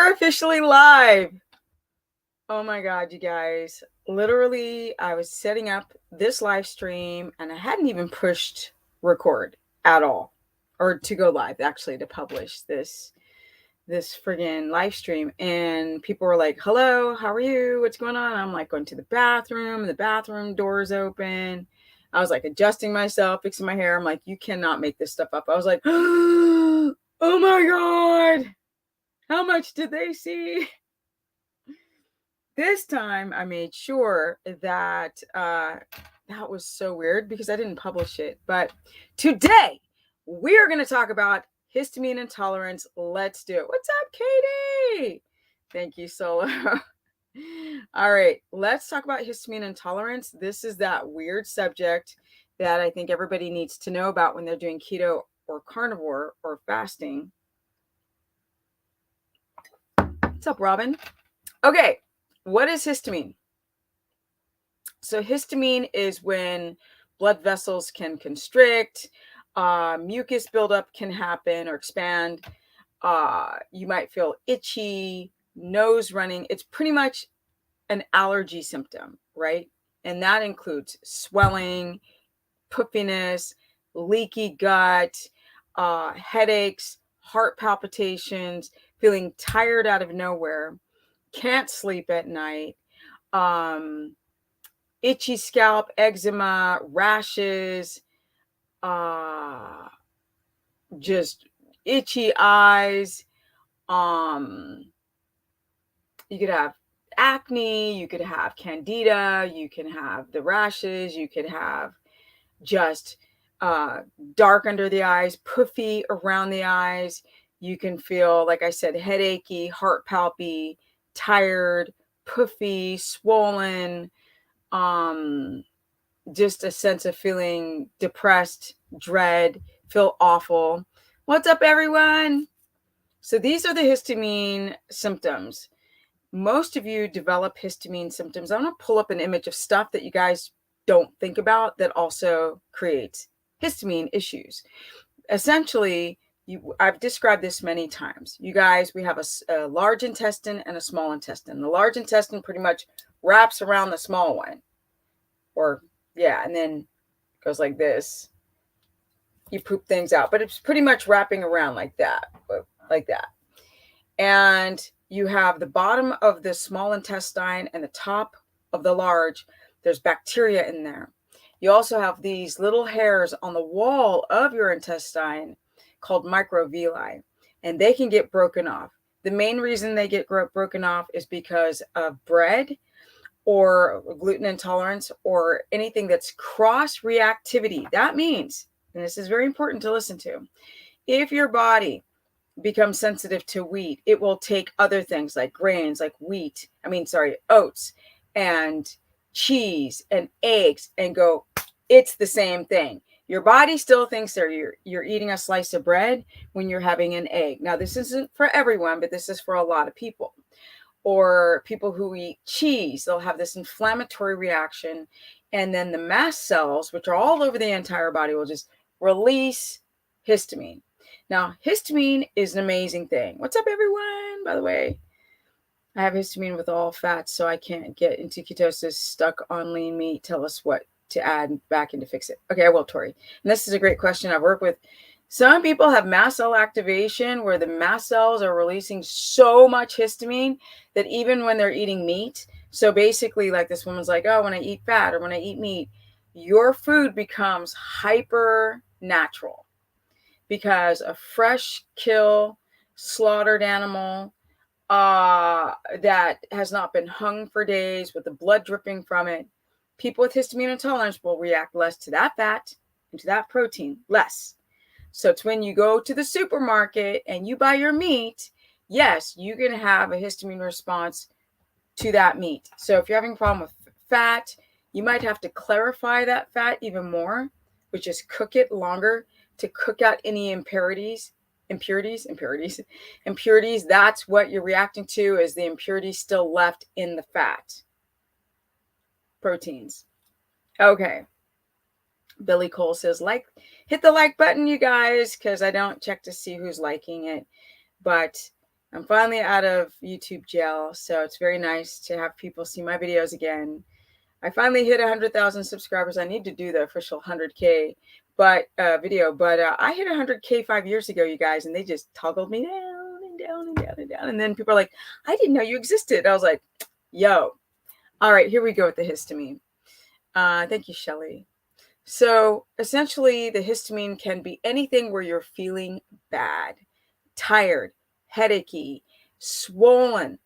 are officially live. Oh my God, you guys. Literally, I was setting up this live stream and I hadn't even pushed record at all, or to go live, actually, to publish this friggin' live stream. And people were like, hello, how are you? What's going on? I'm like going to the bathroom door's open. I was like adjusting myself, fixing my hair. I'm like, you cannot make this stuff up. I was like, oh my God. How much did they see? This time I made sure that that was so weird because I didn't publish it. But today we are going to talk about histamine intolerance. Let's do it. What's up, Katie? Thank you, Solo. All right, let's talk about histamine intolerance. This is that weird subject that I think everybody needs to know about when they're doing keto or carnivore or fasting. What's up, Robin? Okay, what is histamine? So histamine is when blood vessels can constrict, mucus buildup can happen or expand. You might feel itchy, nose running. It's pretty much an allergy symptom, right? And that includes swelling, puffiness, leaky gut, headaches, heart palpitations, feeling tired out of nowhere, can't sleep at night, itchy scalp, eczema, rashes, just itchy eyes. You could have acne, you could have candida, you can have the rashes, you could have just dark under the eyes, puffy around the eyes. You can feel, like I said, headachy, heart palpy, tired, puffy, swollen, just a sense of feeling depressed, dread, feel awful. What's up, everyone? So these are the histamine symptoms. Most of you develop histamine symptoms. I'm going to pull up an image of stuff that you guys don't think about that also creates histamine issues. Essentially, I've described this many times. You guys, we have a large intestine and a small intestine. The large intestine pretty much wraps around the small one. And then goes like this. You poop things out, but it's pretty much wrapping around like that. And you have the bottom of the small intestine and the top of the large. There's bacteria in there. You also have these little hairs on the wall of your intestine called microvilli, and they can get broken off. The main reason they get broken off is because of bread or gluten intolerance or anything that's cross reactivity. That means, and this is very important to listen to, if your body becomes sensitive to wheat, it will take other things like grains, like oats and cheese and eggs and go, it's the same thing. Your body still thinks you're eating a slice of bread when you're having an egg. Now, this isn't for everyone, but this is for a lot of people. Or people who eat cheese, they'll have this inflammatory reaction. And then the mast cells, which are all over the entire body, will just release histamine. Now, histamine is an amazing thing. What's up, everyone? By the way, I have histamine with all fats, so I can't get into ketosis, stuck on lean meat. Tell us what to add back in to fix it. Okay, I will, Tori. And this is a great question. I've worked with some people have mast cell activation where the mast cells are releasing so much histamine that even when they're eating meat, so basically like this woman's like, oh, when I eat fat or when I eat meat, your food becomes hyper natural because a fresh kill, slaughtered animal that has not been hung for days with the blood dripping from it, people with histamine intolerance will react less to that fat and to that protein, less. So it's when you go to the supermarket and you buy your meat, yes, you're going to have a histamine response to that meat. So if you're having a problem with fat, you might have to clarify that fat even more, which is cook it longer to cook out any impurities. That's what you're reacting to, is the impurities still left in the fat. Proteins. Okay. Billy Cole says, hit the like button, you guys, because I don't check to see who's liking it. But I'm finally out of YouTube jail, so it's very nice to have people see my videos again. I finally hit 100,000 subscribers. I need to do the official 100K video, but I hit 100K 5 years ago, you guys, and they just toggled me down and down and down and down. And then people are like, I didn't know you existed. I was like, yo, all right, here we go with the histamine. Thank you, Shelly. So essentially, the histamine can be anything where you're feeling bad, tired, headachy, swollen,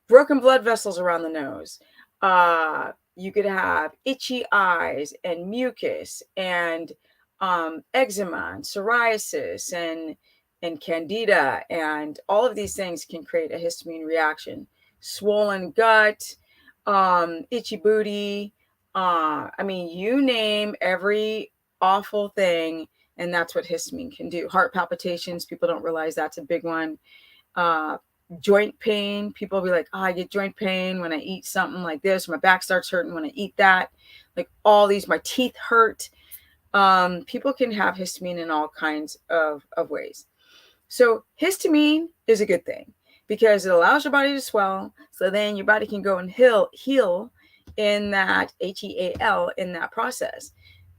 broken blood vessels around the nose. You could have itchy eyes and mucus and eczema and psoriasis and candida, and all of these things can create a histamine reaction. Swollen gut, itchy booty. I mean, you name every awful thing, and that's what histamine can do. Heart palpitations, people don't realize that's a big one. Joint pain, people will be like, oh, I get joint pain when I eat something like this. My back starts hurting when I eat that. Like all these, my teeth hurt. People can have histamine in all kinds of ways. So histamine is a good thing because it allows your body to swell. So then your body can go and heal in that HEAL in that process.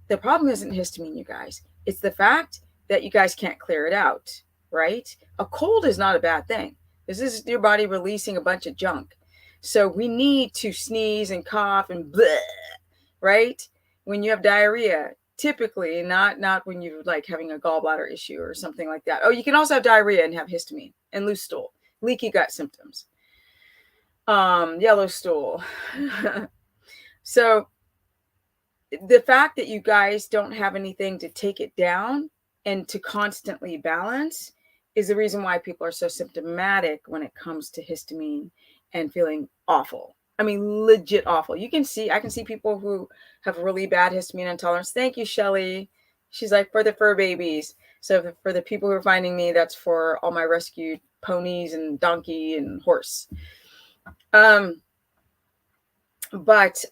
The problem isn't histamine, you guys. It's the fact that you guys can't clear it out, right? A cold is not a bad thing. This is your body releasing a bunch of junk. So we need to sneeze and cough and bleh, right? When you have diarrhea, typically, not when you're like having a gallbladder issue or something like that. Oh, you can also have diarrhea and have histamine and loose stool, leaky gut symptoms, yellow stool. So the fact that you guys don't have anything to take it down and to constantly balance is the reason why people are so symptomatic when it comes to histamine and feeling awful. I mean, legit awful. I can see people who have really bad histamine intolerance. Thank you, Shelly. She's like, for the fur babies. So for the people who are finding me, that's for all my rescued ponies and donkey and horse. But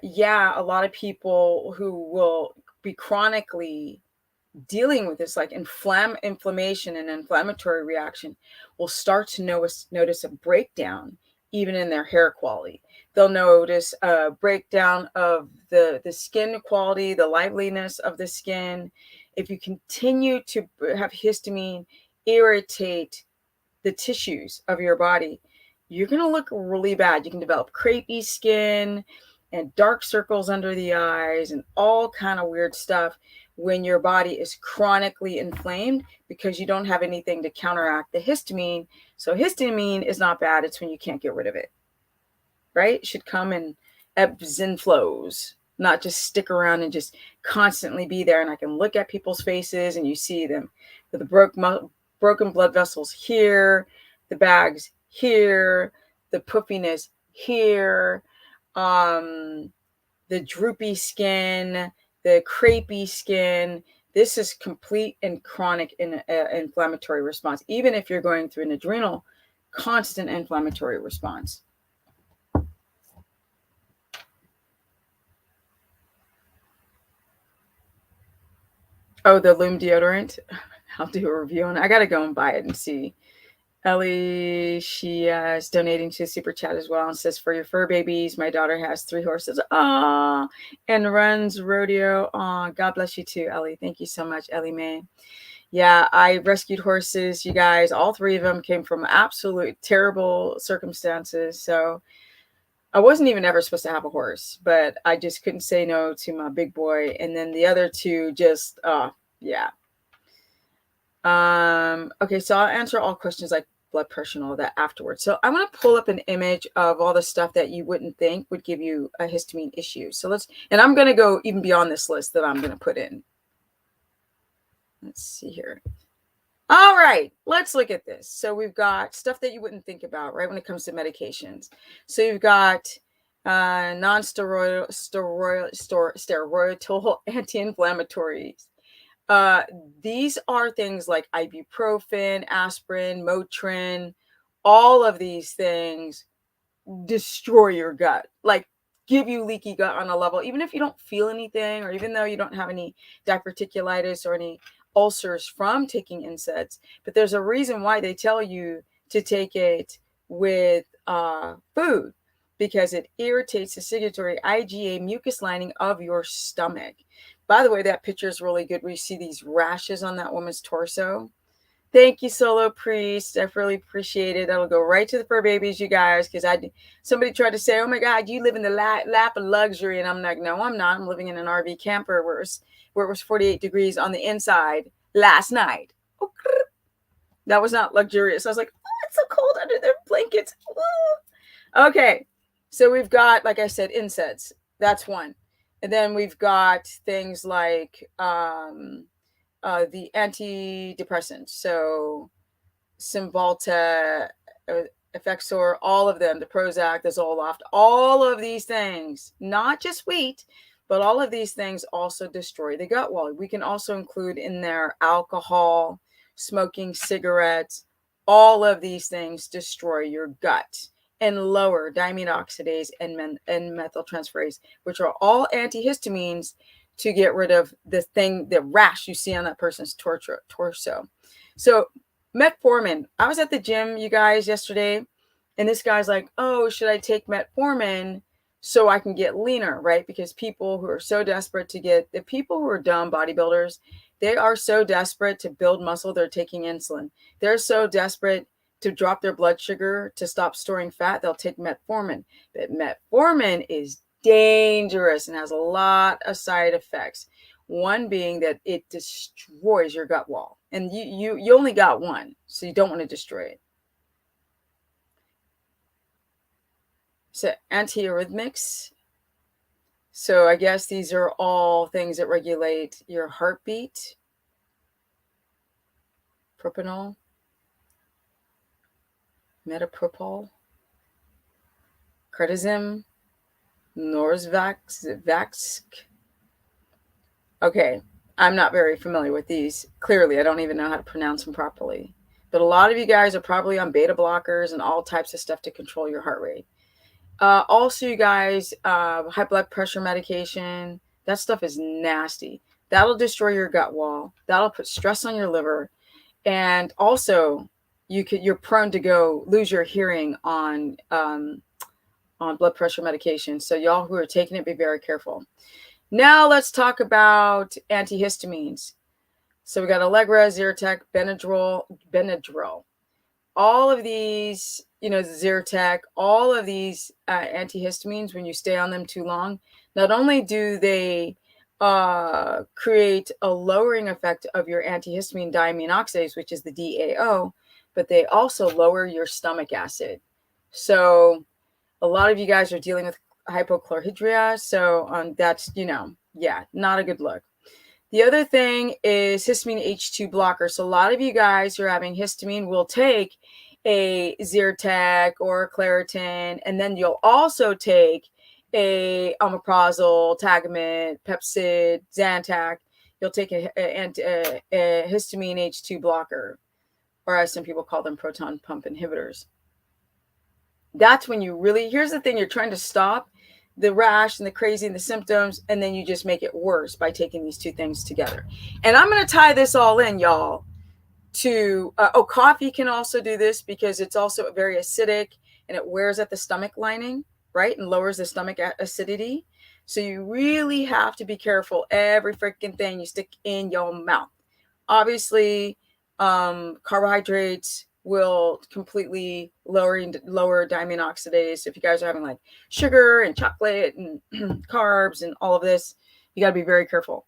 yeah, a lot of people who will be chronically dealing with this, like inflammation and inflammatory reaction, will start to notice a breakdown even in their hair quality. They'll notice a breakdown of the skin quality, the liveliness of the skin. If you continue to have histamine irritate the tissues of your body, you're going to look really bad. You can develop crepey skin and dark circles under the eyes and all kind of weird stuff when your body is chronically inflamed because you don't have anything to counteract the histamine. So histamine is not bad. It's when you can't get rid of it, right? It should come in ebbs and flows, not just stick around and just constantly be there. And I can look at people's faces and you see them with the broken blood vessels here, the bags here, the puffiness here, the droopy skin, the crepey skin. This is complete and chronic inflammatory response, even if you're going through an adrenal constant inflammatory response. Oh, the Lume deodorant. I'll do a review on it. I got to go and buy it and see. Ellie, she is donating to Super Chat as well and says, for your fur babies, my daughter has 3 horses. Ah, and runs rodeo. Ah, God bless you too, Ellie. Thank you so much, Ellie Mae. Yeah, I rescued horses, you guys. All 3 of them came from absolute terrible circumstances. So I wasn't even ever supposed to have a horse, but I just couldn't say no to my big boy. And then the other 2 just, yeah. Okay, so I'll answer all questions like blood pressure and all that afterwards. So I want to pull up an image of all the stuff that you wouldn't think would give you a histamine issue. So and I'm going to go even beyond this list that I'm going to put in. Let's see here. All right, let's look at this. So we've got stuff that you wouldn't think about, right, when it comes to medications. So you've got non-steroidal anti-inflammatories. These are things like ibuprofen, aspirin, Motrin. All of these things destroy your gut, like give you leaky gut on a level, even if you don't feel anything, or even though you don't have any diverticulitis or any ulcers from taking NSAIDs. But there's a reason why they tell you to take it with food because it irritates the circulatory IgA mucus lining of your stomach. By the way, that picture is really good where you see these rashes on that woman's torso. Thank you, Solo Priest. I really appreciate it. That'll go right to the fur babies, you guys, because somebody tried to say, oh my God, you live in the lap of luxury. And I'm like, no, I'm not. I'm living in an RV camper where it was 48 degrees on the inside last night. That was not luxurious. I was like, oh, it's so cold under their blankets. Ooh. Okay. So we've got, like I said, NSAIDs. That's one. And then we've got things like the antidepressants. So Cymbalta, Effexor, all of them, the Prozac, the Zoloft, all of these things, not just wheat, but all of these things also destroy the gut wall. We can also include in there alcohol, smoking cigarettes. All of these things destroy your gut and lower diamine oxidase and methyltransferase, which are all antihistamines to get rid of the rash you see on that person's torso. So metformin, I was at the gym, you guys, yesterday, and this guy's like, oh, should I take metformin so I can get leaner, right? Because people who are so desperate the people who are dumb bodybuilders, they are so desperate to build muscle, they're taking insulin. They're so desperate to drop their blood sugar, to stop storing fat, they'll take metformin. But metformin is dangerous and has a lot of side effects. One being that it destroys your gut wall. And you only got one, so you don't want to destroy it. So antiarrhythmics. So I guess these are all things that regulate your heartbeat. Propanol. Metapropol. Cretostim. Norsvax. Okay, I'm not very familiar with these. Clearly, I don't even know how to pronounce them properly. But a lot of you guys are probably on beta blockers and all types of stuff to control your heart rate. Also, you guys, high blood pressure medication, that stuff is nasty. That'll destroy your gut wall. That'll put stress on your liver. And also, you're prone to lose your hearing on blood pressure medication. So y'all who are taking it, be very careful. Now let's talk about antihistamines. So we got Allegra, Zyrtec, Benadryl. All of these, Zyrtec, all of these antihistamines, when you stay on them too long, not only do they create a lowering effect of your antihistamine diamine oxidase, which is the DAO, but they also lower your stomach acid. So a lot of you guys are dealing with hypochlorhydria. So that's, not a good look. The other thing is histamine H2 blocker. So a lot of you guys who are having histamine will take a Zyrtec or a Claritin, and then you'll also take a omeprazole, Tagamet, Pepcid, Zantac. You'll take a histamine H2 blocker, or as some people call them, proton pump inhibitors. That's when here's the thing, you're trying to stop the rash and the crazy and the symptoms, and then you just make it worse by taking these two things together. And I'm going to tie this all in, y'all, to, coffee can also do this because it's also very acidic and it wears at the stomach lining, right? And lowers the stomach acidity. So you really have to be careful every freaking thing you stick in your mouth. Obviously, carbohydrates will completely lower diamine oxidase. If you guys are having like sugar and chocolate and carbs and all of this, you got to be very careful.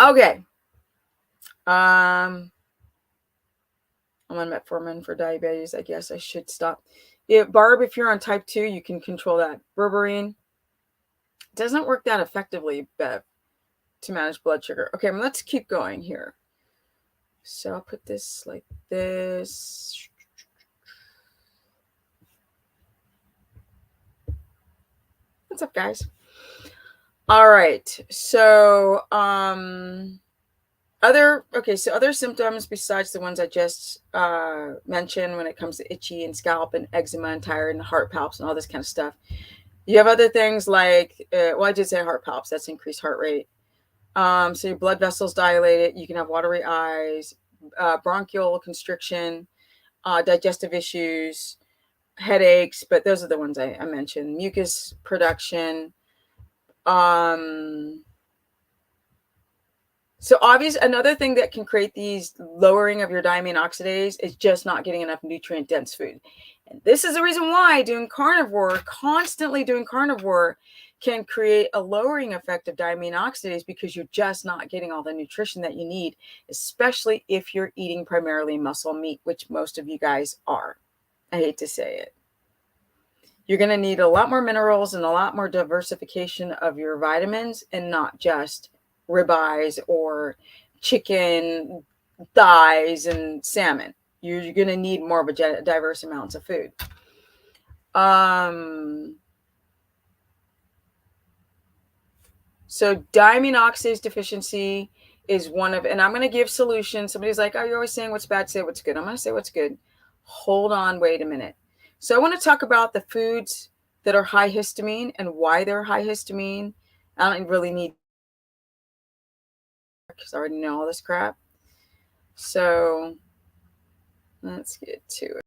Okay. I'm on metformin for diabetes. I guess I should stop. Barb, if you're on type 2, you can control that. Berberine doesn't work that effectively, Bev, to manage blood sugar. Okay, let's keep going here. So I'll put this like this. What's up, guys? All right. So other symptoms besides the ones I just mentioned when it comes to itchy and scalp and eczema and tired and heart palps and all this kind of stuff. You have other things like, I did say heart palps. That's increased heart rate. So your blood vessels dilated. You can have watery eyes, bronchial constriction, digestive issues, headaches, but those are the ones I mentioned. Mucus production. So obvious, another thing that can create these lowering of your diamine oxidase is just not getting enough nutrient dense food. And this is the reason why constantly doing carnivore can create a lowering effect of diamine oxidase, because you're just not getting all the nutrition that you need, especially if you're eating primarily muscle meat, which most of you guys are. I hate to say it. You're going to need a lot more minerals and a lot more diversification of your vitamins, and not just ribeyes or chicken thighs and salmon. You're going to need more of a diverse amounts of food. So diamine oxidase deficiency is one of, and I'm going to give solutions. Somebody's like, oh, you're always saying what's bad, say what's good. I'm going to say what's good. Hold on, wait a minute. So I want to talk about the foods that are high histamine and why they're high histamine. I don't really need, because I already know all this crap. So let's get to it.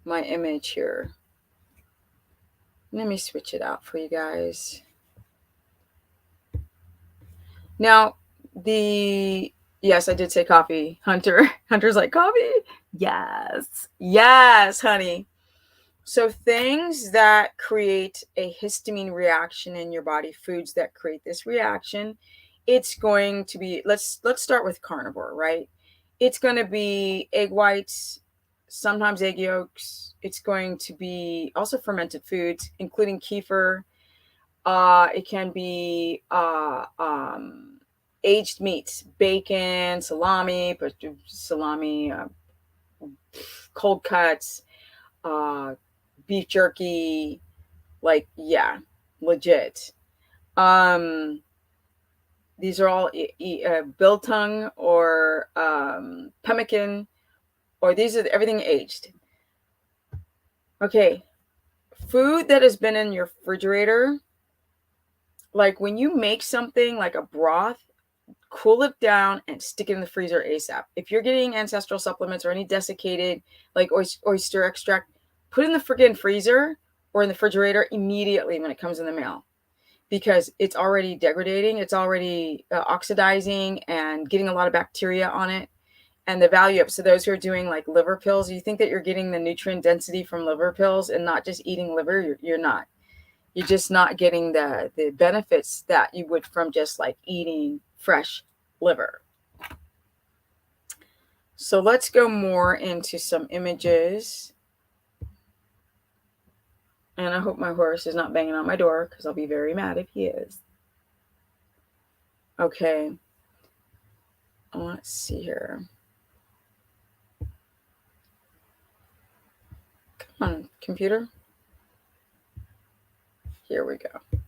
My image here. Let me switch it out for you guys. Now, yes, I did say coffee. Hunter's like, coffee? Yes, honey. So things that create a histamine reaction in your body, foods that create this reaction, it's going to be, let's start with carnivore, right? It's going to be egg whites, sometimes egg yolks. It's going to be also fermented foods, including kefir. It can be aged meats, bacon, salami, cold cuts, beef jerky, like, yeah, legit. These are all biltong or pemmican, or these are everything aged. Okay, food that has been in your refrigerator, like when you make something like a broth, cool it down and stick it in the freezer ASAP. If you're getting ancestral supplements or any desiccated, like oyster extract, put it in the friggin' freezer or in the refrigerator immediately when it comes in the mail, because it's already degrading. It's already oxidizing and getting a lot of bacteria on it. And the value of, so those who are doing like liver pills, you think that you're getting the nutrient density from liver pills and not just eating liver, you're not. You're just not getting the benefits that you would from just like eating fresh liver. So let's go more into some images. And I hope my horse is not banging on my door, because I'll be very mad if he is. Okay. Let's see here. Come on, computer. Here we go.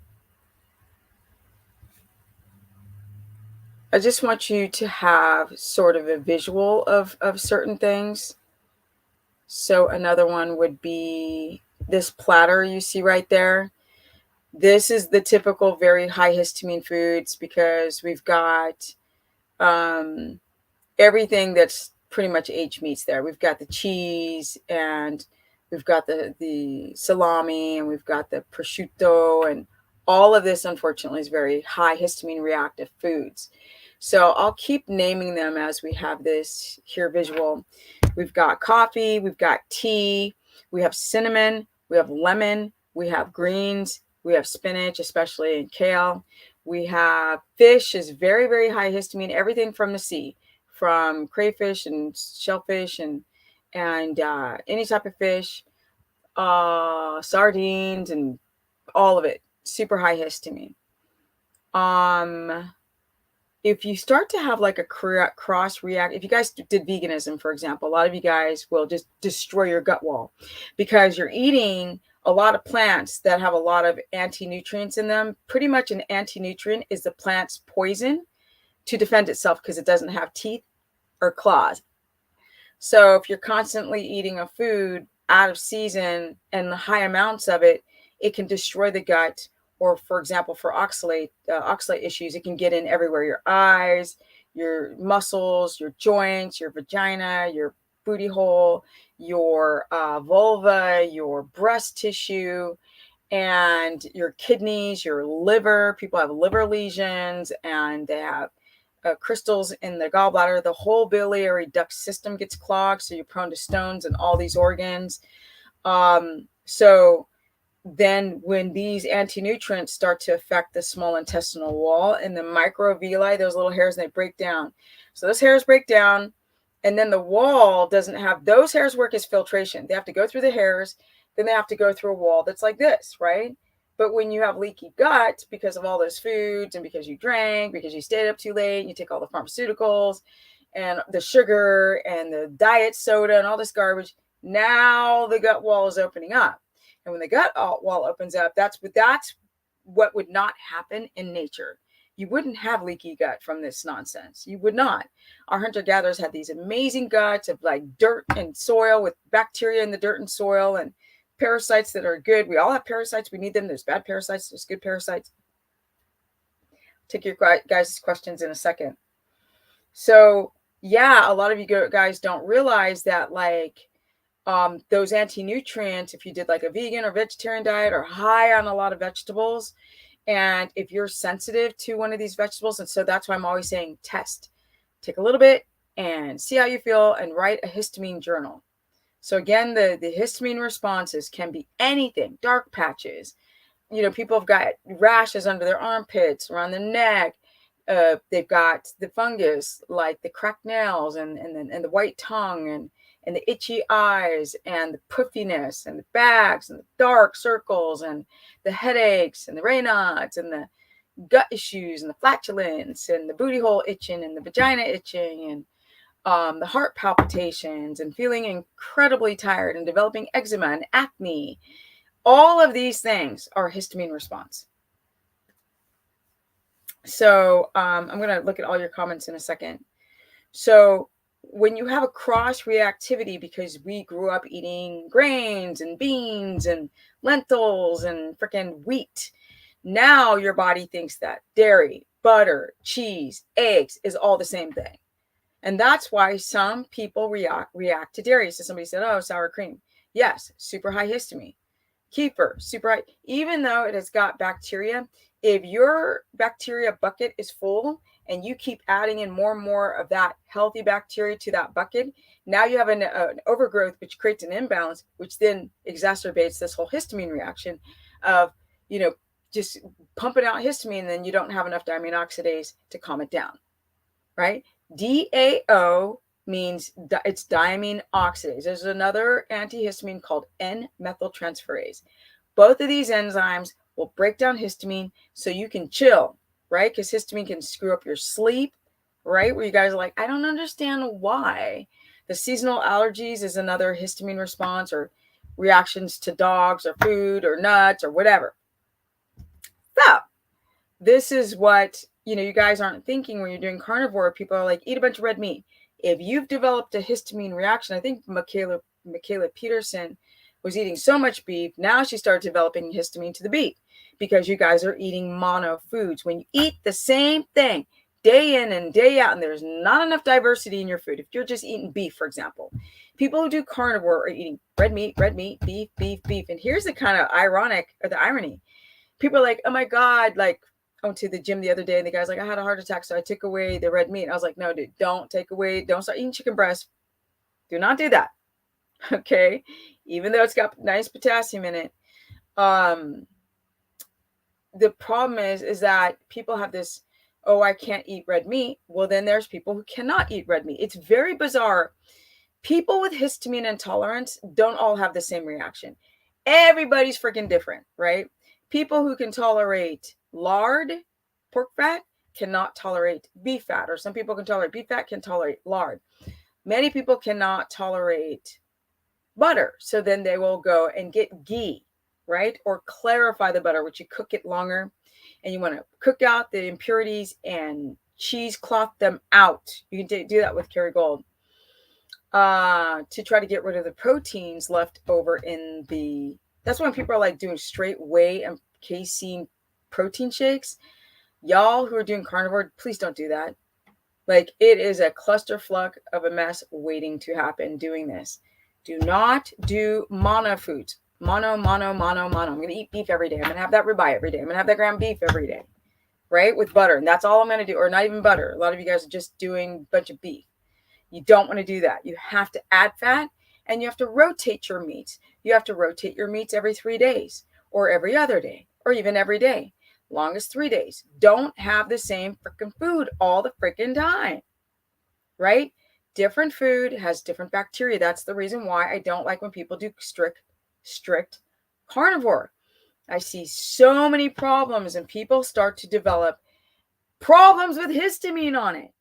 I just want you to have sort of a visual of certain things. So another one would be this platter you see right there. This is the typical very high histamine foods, because we've got everything that's pretty much aged meats there. We've got the cheese, and we've got the salami, and we've got the prosciutto, and all of this, unfortunately, is very high histamine reactive foods. So I'll keep naming them as we have this here visual. We've got coffee, we've got tea, we have cinnamon, we have lemon, we have greens, we have spinach, especially in kale. We have fish is very, very high histamine, everything from the sea, from crayfish and shellfish and any type of fish, sardines, and all of it, super high histamine. If you start to have like a cross react, if you guys did veganism, for example, a lot of you guys will just destroy your gut wall, because you're eating a lot of plants that have a lot of anti-nutrients in them. Pretty much an anti-nutrient is the plant's poison to defend itself, because it doesn't have teeth or claws. So if you're constantly eating a food out of season and the high amounts of it, it can destroy the gut, or for example, for oxalate issues, it can get in everywhere: your eyes, your muscles, your joints, your vagina, your booty hole, your vulva, your breast tissue, and your kidneys, your liver. People have liver lesions, and they have crystals in the gallbladder. The whole biliary duct system gets clogged, so you're prone to stones in all these organs. So then when these anti-nutrients start to affect the small intestinal wall and the microvilli, those little hairs, and they break down. So those hairs break down, and then the wall doesn't have, those hairs work as filtration. They have to go through the hairs, then they have to go through a wall that's like this, right? But when you have leaky gut because of all those foods and because you drank, because you stayed up too late, you take all the pharmaceuticals and the sugar and the diet soda and all this garbage, now the gut wall is opening up. And when the gut wall opens up, that's what would not happen in nature. You wouldn't have leaky gut from this nonsense. You would not. Our hunter-gatherers had these amazing guts of like dirt and soil with bacteria in the dirt and soil and parasites that are good. We all have parasites. We need them. There's bad parasites. There's good parasites. Take your guys' questions in a second. So yeah, a lot of you guys don't realize that like those anti-nutrients, if you did like a vegan or vegetarian diet, are high on a lot of vegetables. And if you're sensitive to one of these vegetables, and so that's why I'm always saying test, take a little bit and see how you feel and write a histamine journal. So again, the histamine responses can be anything: dark patches, people have got rashes under their armpits, around the neck. They've got the fungus, like the cracked nails and the white tongue and the itchy eyes and the puffiness and the bags and the dark circles and the headaches and the Raynaud's and the gut issues and the flatulence and the booty hole itching and the vagina itching and the heart palpitations and feeling incredibly tired and developing eczema and acne. All of these things are histamine response. So I'm going to look at all your comments in a second. So when you have a cross reactivity, because we grew up eating grains and beans and lentils and freaking wheat, now your body thinks that dairy, butter, cheese, eggs is all the same thing. And that's why some people react to dairy. So somebody said, oh, sour cream. Yes, super high histamine. Kefir, super high. Even though it has got bacteria, if your bacteria bucket is full and you keep adding in more and more of that healthy bacteria to that bucket, now you have an overgrowth, which creates an imbalance, which then exacerbates this whole histamine reaction of, just pumping out histamine, and then you don't have enough diamine oxidase to calm it down, right? DAO means it's diamine oxidase. There's another antihistamine called N-methyltransferase. Both of these enzymes will break down histamine so you can chill, right? Because histamine can screw up your sleep, right? Where you guys are like, I don't understand why. The seasonal allergies is another histamine response, or reactions to dogs or food or nuts or whatever. So this is what, you guys aren't thinking when you're doing carnivore. People are like, eat a bunch of red meat. If you've developed a histamine reaction, I think Michaela Peterson was eating so much beef. Now she started developing histamine to the beef because you guys are eating mono foods. When you eat the same thing day in and day out, and there's not enough diversity in your food. If you're just eating beef, for example, people who do carnivore are eating red meat, beef, beef, beef. And here's the kind of the irony. People are like, oh my God, like, I went to the gym the other day and the guy's like, I had a heart attack, so I took away the red meat. I was like, no, dude, don't start eating chicken breast. Do not do that. Okay. Even though it's got nice potassium in it. The problem is that people have this, oh, I can't eat red meat. Well, then there's people who cannot eat red meat. It's very bizarre. People with histamine intolerance don't all have the same reaction. Everybody's freaking different, right? People who can tolerate lard, pork fat, cannot tolerate beef fat, or some people can tolerate beef fat, can tolerate lard. Many people cannot tolerate butter, so then they will go and get ghee, right? Or clarify the butter, which you cook it longer, and you want to cook out the impurities and cheesecloth them out. You can do that with Kerrygold to try to get rid of the proteins left over in the. That's when people are like doing straight whey and casein protein shakes, y'all who are doing carnivore, please don't do that. Like, it is a clusterfuck of a mess waiting to happen doing this. Do not do mono foods. Mono. I'm going to eat beef every day. I'm going to have that ribeye every day. I'm going to have that ground beef every day, right? With butter. And that's all I'm going to do. Or not even butter. A lot of you guys are just doing a bunch of beef. You don't want to do that. You have to add fat, and you have to rotate your meats. You have to rotate your meats every 3 days or every other day or even every day. Longest 3 days. Don't have the same freaking food all the freaking time, right? Different food has different bacteria. That's the reason why I don't like when people do strict carnivore. I see so many problems, and people start to develop problems with histamine on it.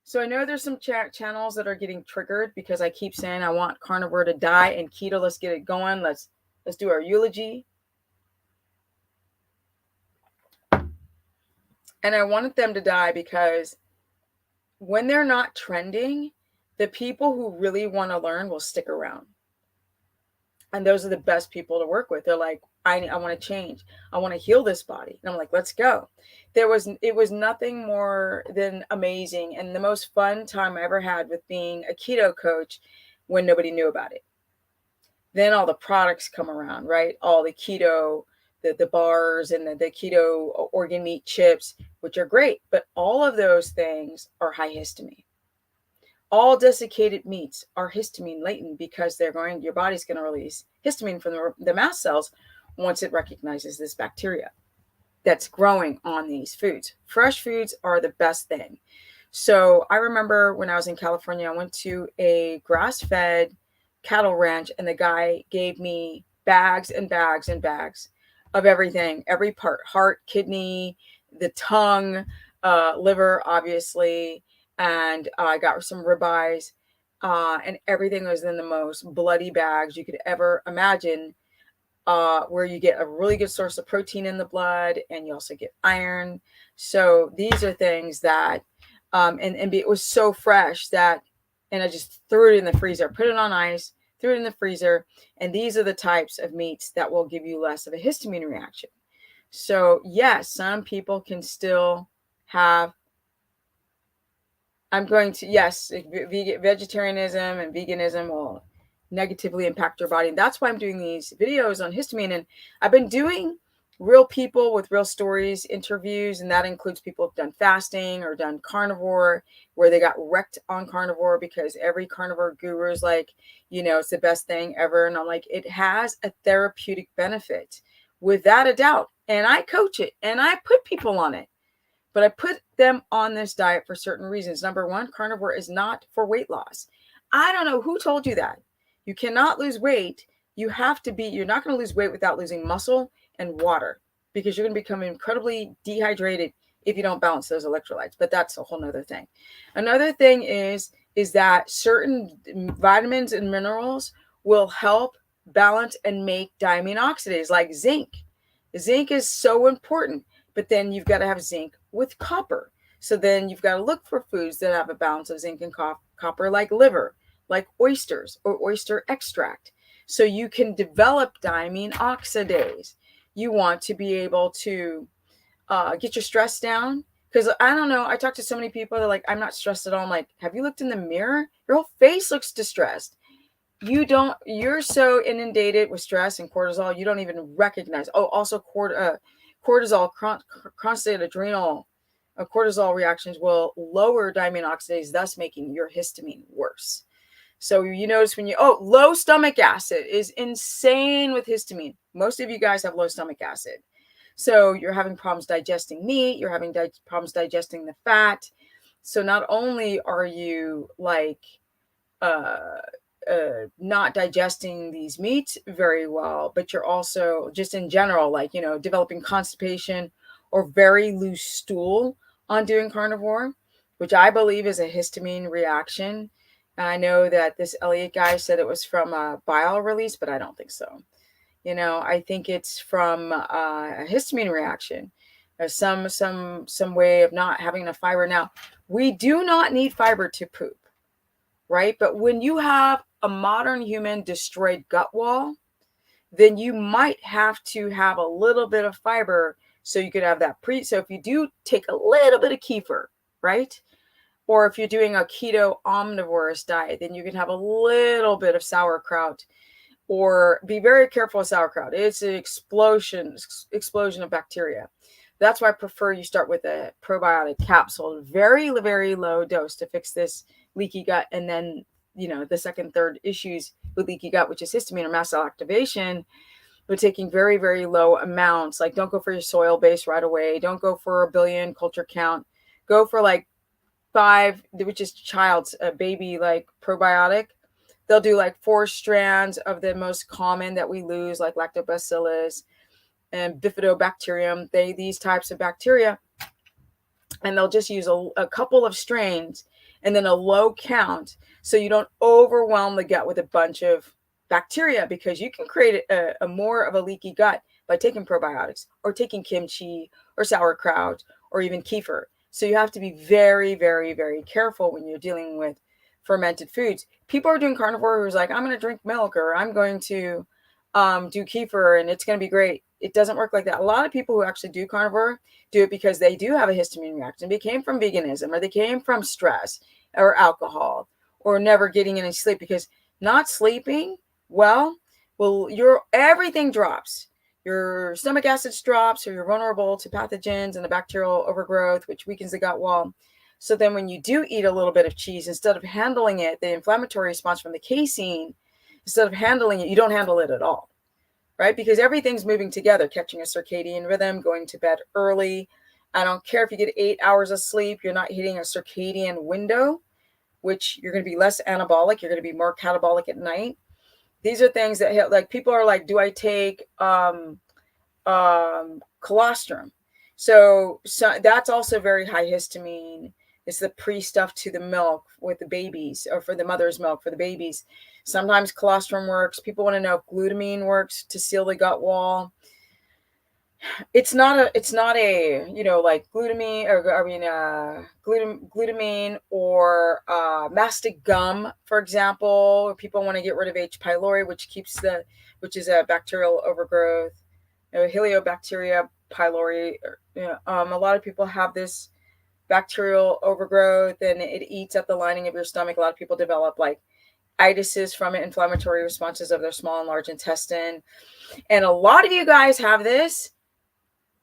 So I know there's some channels that are getting triggered because I keep saying I want carnivore to die and keto, let's get it going. Let's do our eulogy. And I wanted them to die because when they're not trending, the people who really want to learn will stick around. And those are the best people to work with. They're like, I want to change. I want to heal this body. And I'm like, let's go. It was nothing more than amazing and the most fun time I ever had with being a keto coach when nobody knew about it. Then all the products come around, right? All the keto, the bars and the keto organ meat chips, which are great. But all of those things are high histamine. All desiccated meats are histamine latent because your body's going to release histamine from the mast cells once it recognizes this bacteria that's growing on these foods. Fresh foods are the best thing. So I remember when I was in California, I went to a grass-fed cattle ranch, and the guy gave me bags and bags and bags of everything, every part, heart, kidney, the tongue, liver, obviously, and I got some ribeyes, and everything was in the most bloody bags you could ever imagine, where you get a really good source of protein in the blood, and you also get iron. So these are things that, it was so fresh that, and I just threw it in the freezer, put it on ice, threw it in the freezer, and these are the types of meats that will give you less of a histamine reaction. So yes, some people can still have, vegetarianism and veganism will negatively impact your body. And that's why I'm doing these videos on histamine. And I've been doing real people with real stories, interviews, and that includes people who've done fasting or done carnivore, where they got wrecked on carnivore because every carnivore guru is like, it's the best thing ever. And I'm like, it has a therapeutic benefit without a doubt. And I coach it and I put people on it. But I put them on this diet for certain reasons. Number one, carnivore is not for weight loss. I don't know who told you that. You cannot lose weight. You're not going to lose weight without losing muscle and water, because you're going to become incredibly dehydrated if you don't balance those electrolytes. But that's a whole nother thing. Another thing is that certain vitamins and minerals will help balance and make diamine oxidase, like zinc. Zinc is so important. But then you've got to have zinc with copper. So then you've got to look for foods that have a balance of zinc and copper, like liver, like oysters or oyster extract. So you can develop diamine oxidase. You want to be able to get your stress down. Because I don't know, I talk to so many people, they're like, I'm not stressed at all. I'm like, have you looked in the mirror? Your whole face looks distressed. You're so inundated with stress and cortisol, you don't even recognize. Oh, also cortisol, constant adrenal cortisol reactions will lower diamine oxidase, thus making your histamine worse. So you notice low stomach acid is insane with histamine. Most of you guys have low stomach acid. So you're having problems digesting meat, you're having problems digesting the fat. So not only are you not digesting these meats very well, but you're also just in general, developing constipation or very loose stool on doing carnivore, which I believe is a histamine reaction. I know that this Elliott guy said it was from a bile release, but I don't think so. I think it's from a histamine reaction, some way of not having enough fiber. Now, we do not need fiber to poop, right? But when you have a modern human destroyed gut wall, then you might have to have a little bit of fiber So you could have that so if you do take a little bit of kefir, right? Or if you're doing a keto omnivorous diet, then you can have a little bit of sauerkraut, or be very careful with sauerkraut. It's an explosion of bacteria. That's why I prefer you start with a probiotic capsule, very, very low dose to fix this leaky gut. And then, the second, third issues with leaky gut, which is histamine or mast cell activation, but taking very, very low amounts. Like, don't go for your soil base right away. Don't go for a billion culture count. Go for like 5, which is child's baby, like probiotic. They'll do like 4 strands of the most common that we lose, like lactobacillus and bifidobacterium. These types of bacteria, and they'll just use a couple of strains and then a low count, so you don't overwhelm the gut with a bunch of bacteria, because you can create a more of a leaky gut by taking probiotics or taking kimchi or sauerkraut or even kefir. So you have to be very, very, very careful when you're dealing with fermented foods. People are doing carnivore who's like, I'm going to drink milk, or I'm going to do kefir and it's going to be great. It doesn't work like that. A lot of people who actually do carnivore do it because they do have a histamine reaction. They came from veganism, or they came from stress or alcohol, or never getting any sleep, because not sleeping well, your everything drops. Your stomach acids drops, or you're vulnerable to pathogens and the bacterial overgrowth, which weakens the gut wall. So then when you do eat a little bit of cheese, instead of handling it, the inflammatory response from the casein, instead of handling it, you don't handle it at all, right? Because everything's moving together, catching a circadian rhythm, going to bed early. I don't care if you get 8 hours of sleep, you're not hitting a circadian window, which you're going to be less anabolic. You're going to be more catabolic at night. These are things that hit, like, people are like, do I take colostrum? So that's also very high histamine. It's the pre-stuff to the milk with the babies, or for the mother's milk for the babies. Sometimes colostrum works. People want to know if glutamine works to seal the gut wall. It's not a like glutamine, or glutamine or mastic gum, for example. People want to get rid of H. pylori, which is a bacterial overgrowth, Heliobacteria pylori. A lot of people have this bacterial overgrowth, and it eats at the lining of your stomach. A lot of people develop like itises from it, inflammatory responses of their small and large intestine. And a lot of you guys have this,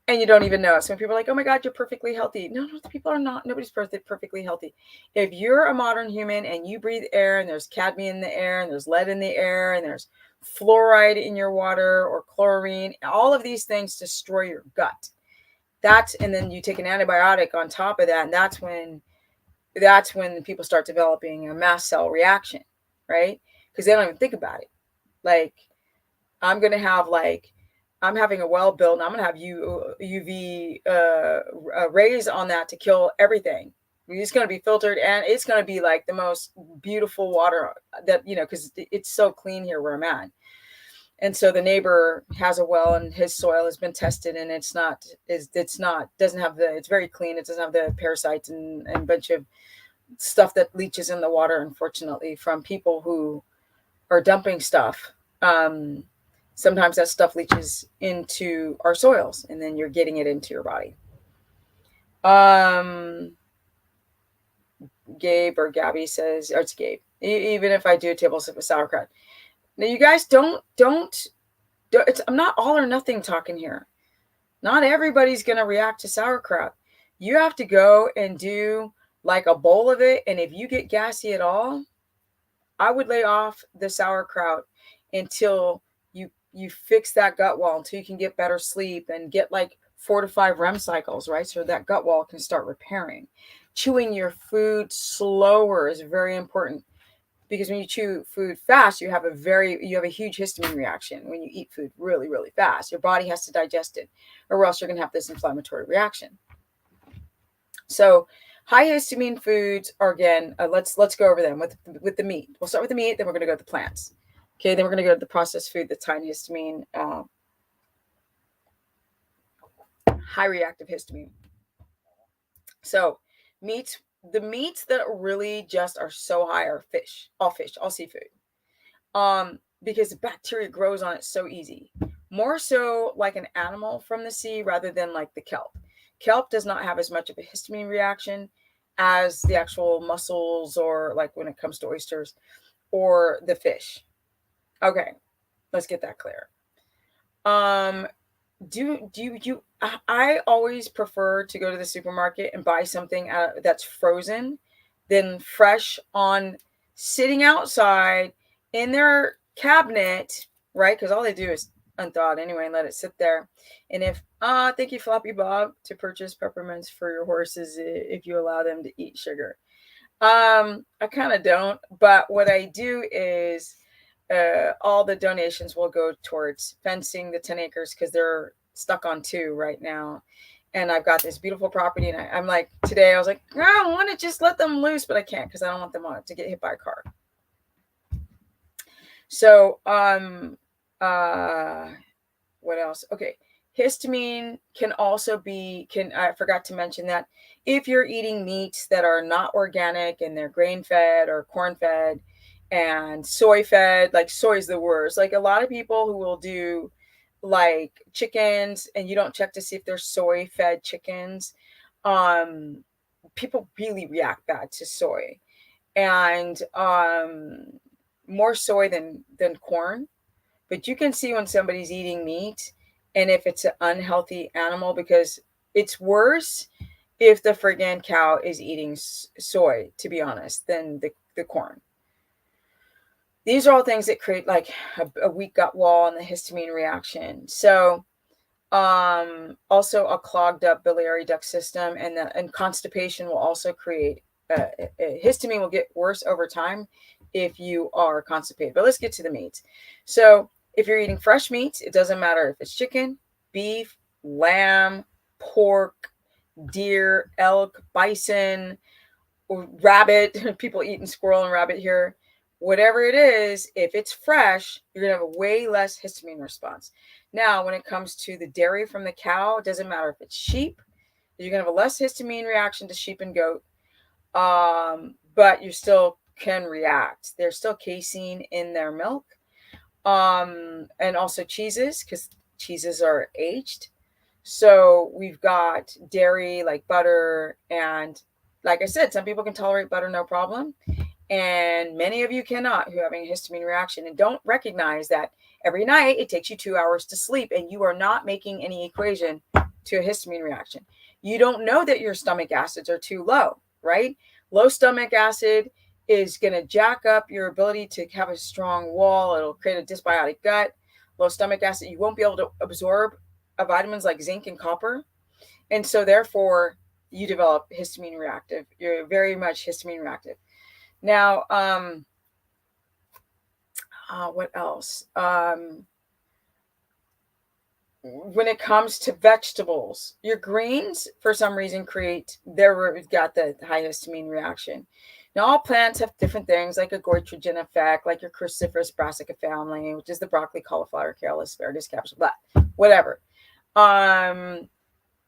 and you don't even know it. So when people are like, oh my God, you're perfectly healthy. No, people are not. Nobody's perfectly healthy. If you're a modern human and you breathe air, and there's cadmium in the air, and there's lead in the air, and there's fluoride in your water, or chlorine, all of these things destroy your gut. And then you take an antibiotic on top of that, and that's when people start developing a mast cell reaction, right? Because they don't even think about it. Like, I'm having a well built, and I'm going to have UV rays on that to kill everything. It's going to be filtered, and it's going to be like the most beautiful water that, because it's so clean here where I'm at. And so the neighbor has a well, and his soil has been tested, and it's very clean. It doesn't have the parasites and a bunch of stuff that leaches in the water, unfortunately, from people who are dumping stuff. Sometimes that stuff leaches into our soils, and then you're getting it into your body. Gabe or Gabby says, or it's Gabe, even if I do a tablespoon of sauerkraut. Now, you guys don't I'm not all or nothing talking here. Not everybody's going to react to sauerkraut. You have to go and do like a bowl of it. And if you get gassy at all, I would lay off the sauerkraut until you fix that gut wall, until you can get better sleep and get like 4 to 5 REM cycles, right? So that gut wall can start repairing. Chewing your food slower is very important, because when you chew food fast, you have a huge histamine reaction. When you eat food really, really fast, your body has to digest it, or else you're going to have this inflammatory reaction. So high histamine foods are, again, let's go over them with the meat. We'll start with the meat, then we're going to go to the plants. Okay, then we're going to go to the processed food that's high histamine, high reactive histamine. So the meats that really just are so high are all seafood. Because the bacteria grows on it so easy. more so like an animal from the sea rather than like the kelp. Kelp does not have as much of a histamine reaction as the actual mussels, or like when it comes to oysters or the fish. Okay, let's get that clear. I always prefer to go to the supermarket and buy something that's frozen than fresh on sitting outside in their cabinet, right? Because all they do is unthaw it anyway and let it sit there. And if thank you, Floppy Bob, to purchase peppermints for your horses if you allow them to eat sugar. I kind of don't, but what I do is all the donations will go towards fencing the 10 acres because they're stuck on 2 right now. And I've got this beautiful property, and I'm like, today I was like, I want to just let them loose, but I can't because I don't want them on it to get hit by a car. So, what else? Okay. Histamine can also be, I forgot to mention that if you're eating meats that are not organic and they're grain fed or corn fed and soy fed, like soy is the worst. Like a lot of people who will do like chickens and you don't check to see if they're soy fed chickens. People really react bad to soy, and more soy than corn. But you can see when somebody's eating meat and if it's an unhealthy animal, because it's worse if the friggin' cow is eating soy, to be honest, than the corn. These are all things that create like a weak gut wall and the histamine reaction. So also a clogged up biliary duct system, and constipation will also create histamine will get worse over time if you are constipated. But let's get to the meats. So if you're eating fresh meats, it doesn't matter if it's chicken, beef, lamb, pork, deer, elk, bison, rabbit. People eating squirrel and rabbit here. Whatever it is, if it's fresh, you're going to have a way less histamine response. Now, when it comes to the dairy from the cow, it doesn't matter if it's sheep. You're going to have a less histamine reaction to sheep and goat, but you still can react. There's still casein in their milk, and also cheeses, because cheeses are aged. So we've got dairy like butter, and like I said, some people can tolerate butter no problem, and many of you cannot, who are having a histamine reaction and don't recognize that every night it takes you 2 hours to sleep and you are not making any equation to a histamine reaction. You don't know that your stomach acids are too low, right? Low stomach acid is going to jack up your ability to have a strong wall. It'll create a dysbiotic gut. Low stomach acid, you won't be able to absorb vitamins like zinc and copper. And so therefore you develop histamine reactive. You're very much histamine reactive. Now, what else? When it comes to vegetables, your greens, for some reason, got the high histamine reaction. Now, all plants have different things, like a goitrogen effect, like your cruciferous brassica family, which is the broccoli, cauliflower, kale, asparagus, cabbage, blah, whatever.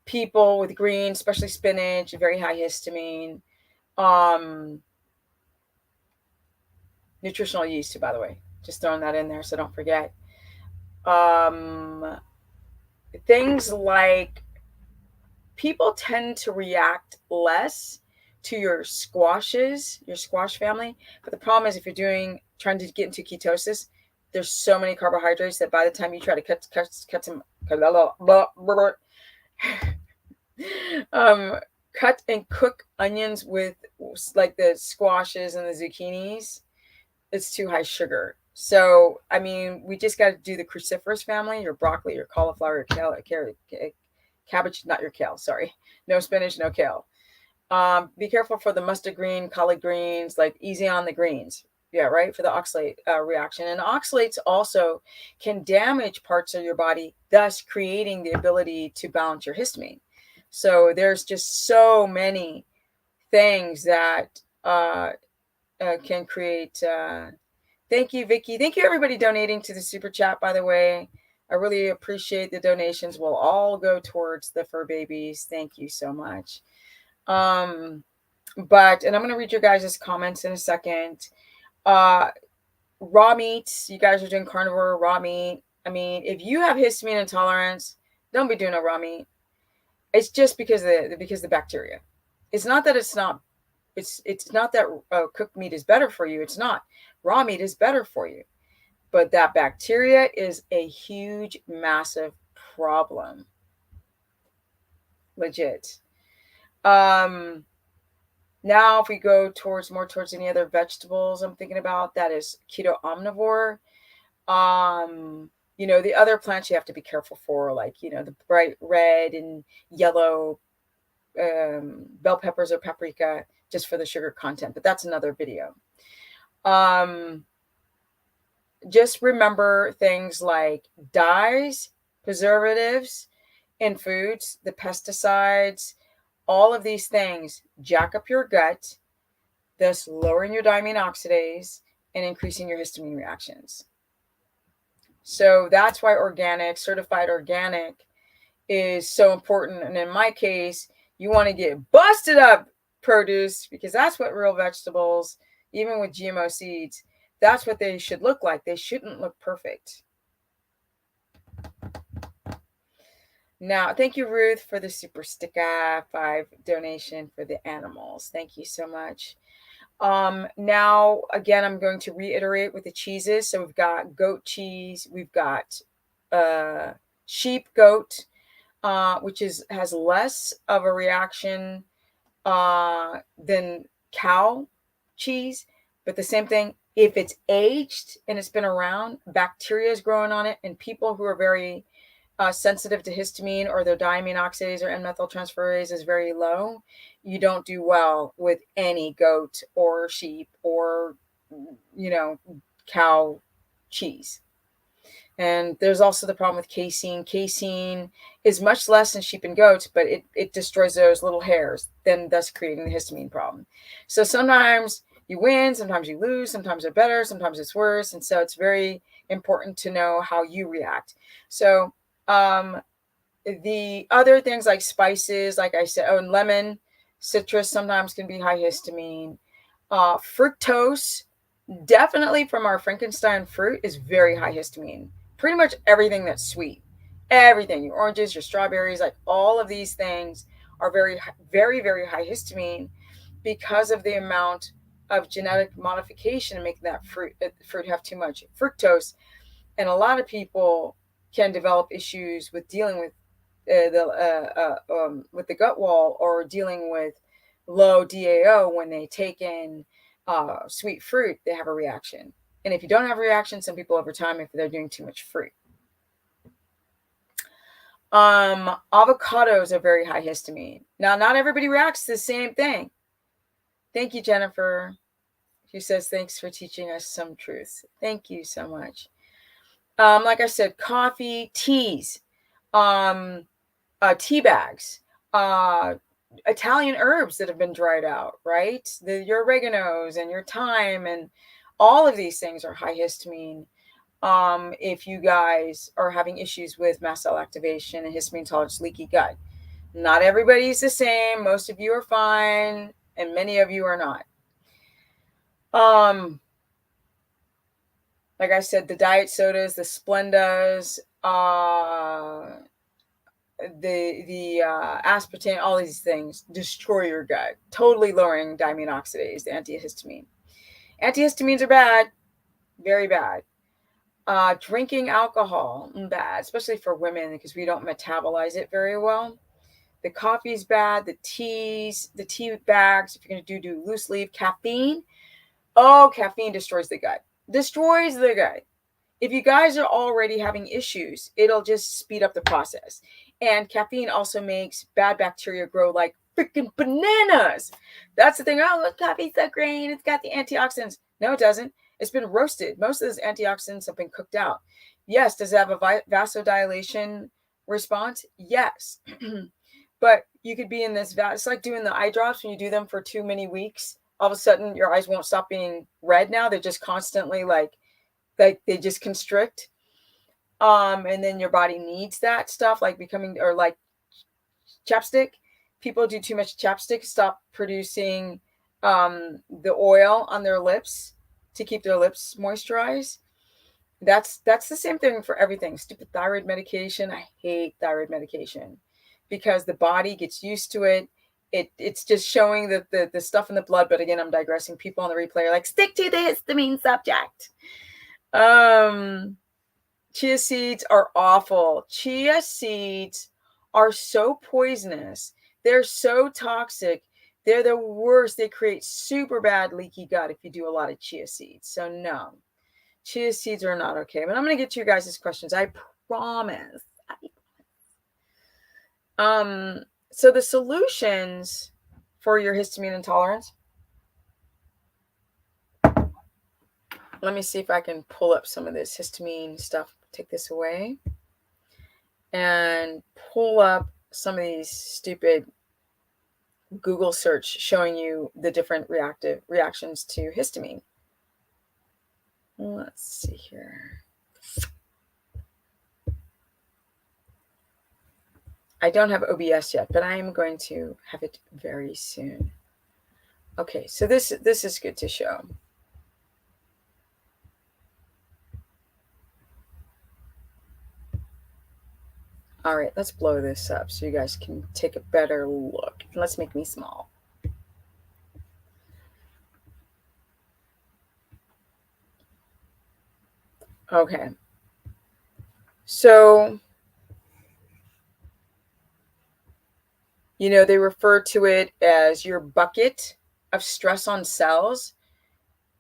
People with greens, especially spinach, very high histamine. Nutritional yeast too, by the way, just throwing that in there so don't forget. Things like people tend to react less to your squash family, but the problem is if you're trying to get into ketosis, there's so many carbohydrates that by the time you try to cut some cut and cook onions with like the squashes and the zucchinis, it's too high sugar. So, I mean, we just got to do the cruciferous family, your broccoli, your cauliflower, your kale, cabbage, not your kale, sorry. No spinach, no kale. Be careful for the mustard green, collard greens, like easy on the greens. Yeah, right, for the oxalate reaction. And oxalates also can damage parts of your body, thus creating the ability to balance your histamine. So there's just so many things that can create... Thank you, Vicky. Thank you, everybody donating to the super chat, by the way. I really appreciate the donations. Will all go towards the fur babies. Thank you so much. And I'm going to read your guys' comments in a second. Raw meats. You guys are doing carnivore, raw meat. I mean, if you have histamine intolerance, don't be doing a raw meat. It's just because the bacteria. It's not that it's not that cooked meat is better for you. It's not. Raw meat is better for you. But that bacteria is a huge, massive problem. Legit. Now, if we go towards any other vegetables I'm thinking about, that is keto omnivore. The other plants you have to be careful for, like, the bright red and yellow bell peppers or paprika, just for the sugar content. But that's another video. Just remember things like dyes, preservatives in foods, the pesticides, all of these things jack up your gut, thus lowering your diamine oxidase and increasing your histamine reactions. So that's why organic, certified organic, is so important. And in my case, you want to get busted up produce, because that's what real vegetables, even with GMO seeds, that's what they should look like. They shouldn't look perfect. Now, thank you, Ruth, for the super sticker 5 donation for the animals. Thank you so much. Now, again, I'm going to reiterate with the cheeses. So we've got goat cheese. We've got sheep goat, which has less of a reaction than cow cheese. But the same thing, if it's aged and it's been around, bacteria is growing on it. And people who are very sensitive to histamine, or their diamine oxidase or N-methyltransferase is very low, you don't do well with any goat or sheep or, cow cheese. And there's also the problem with casein. Casein is much less in sheep and goats, but it destroys those little hairs, then thus creating the histamine problem. So sometimes you win, sometimes you lose, sometimes they're better, sometimes it's worse. And so it's very important to know how you react. So the other things like spices, like I said, and lemon, citrus sometimes can be high histamine. Fructose, definitely from our Frankenstein fruit, is very high histamine. Pretty much everything that's sweet, everything, your oranges, your strawberries, like all of these things are very, very, very high histamine, because of the amount of genetic modification making that fruit have too much fructose. And a lot of people can develop issues with dealing with the gut wall, or dealing with low DAO when they take in sweet fruit. They have a reaction. And if you don't have a reaction, some people over time, if they're doing too much fruit. Avocados are very high histamine. Now, not everybody reacts to the same thing. Thank you, Jennifer. She says, thanks for teaching us some truth. Thank you so much. Like I said, coffee, teas, tea bags, Italian herbs that have been dried out, right? Your oreganos and your thyme, and all of these things are high histamine. If you guys are having issues with mast cell activation and histamine intolerance, leaky gut. Not everybody's the same. Most of you are fine, and many of you are not. Like I said, the diet sodas, the Splendas, the aspartame, all these things destroy your gut, totally lowering diamine oxidase, the antihistamine. Antihistamines are bad, very bad. Drinking alcohol, bad, especially for women, because we don't metabolize it very well. The coffee's bad. The tea bags, if you're going to do loose leaf. Caffeine, caffeine destroys the gut. Destroys the gut. If you guys are already having issues, it'll just speed up the process. And caffeine also makes bad bacteria grow like freaking bananas. That's the thing. Oh, look, coffee's so great. It's got the antioxidants. No, it doesn't. It's been roasted. Most of those antioxidants have been cooked out. Yes. Does it have a vasodilation response? Yes. But you could be in this, it's like doing the eye drops. When you do them for too many weeks, all of a sudden your eyes won't stop being red now. They're just constantly like they just constrict. And then your body needs that stuff, like like chapstick. People do too much chapstick, stop producing the oil on their lips to keep their lips moisturized. That's the same thing for everything. Stupid thyroid medication. I hate thyroid medication because the body gets used to it. It's just showing the stuff in the blood. But again, I'm digressing. People on the replay are like, stick to the histamine subject. Chia seeds are awful. Chia seeds are so poisonous. They're so toxic. They're the worst. They create super bad leaky gut if you do a lot of chia seeds. So no, chia seeds are not okay. But I'm going to get to your guys' questions. I promise. So the solutions for your histamine intolerance. Let me see if I can pull up some of this histamine stuff. Take this away and pull up some of these stupid Google search showing you the different reactions to histamine. Let's see here. I don't have OBS yet, but I am going to have it very soon. Okay, so this is good to show. All right, let's blow this up so you guys can take a better look. Let's make me small. Okay. So, you know, they refer to it as your bucket of stress on cells.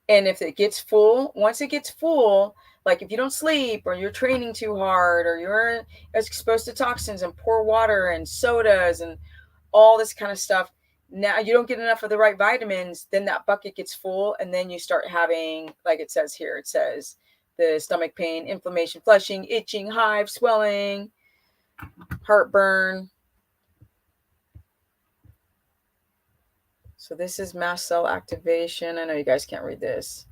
And if it gets full, once it gets full, like if you don't sleep or you're training too hard or you're exposed to toxins and poor water and sodas and all this kind of stuff, now you don't get enough of the right vitamins, then that bucket gets full and then you start having, like it says here, it says the stomach pain, inflammation, flushing, itching, hives, swelling, heartburn. So this is mast cell activation. I know you guys can't read this.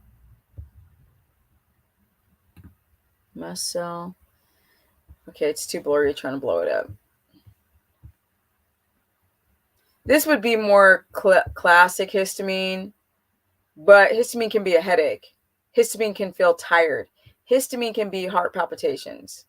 Mast cell. Okay, it's too blurry trying to blow it up. This would be more classic histamine, but histamine can be a headache. Histamine can feel tired. Histamine can be heart palpitations.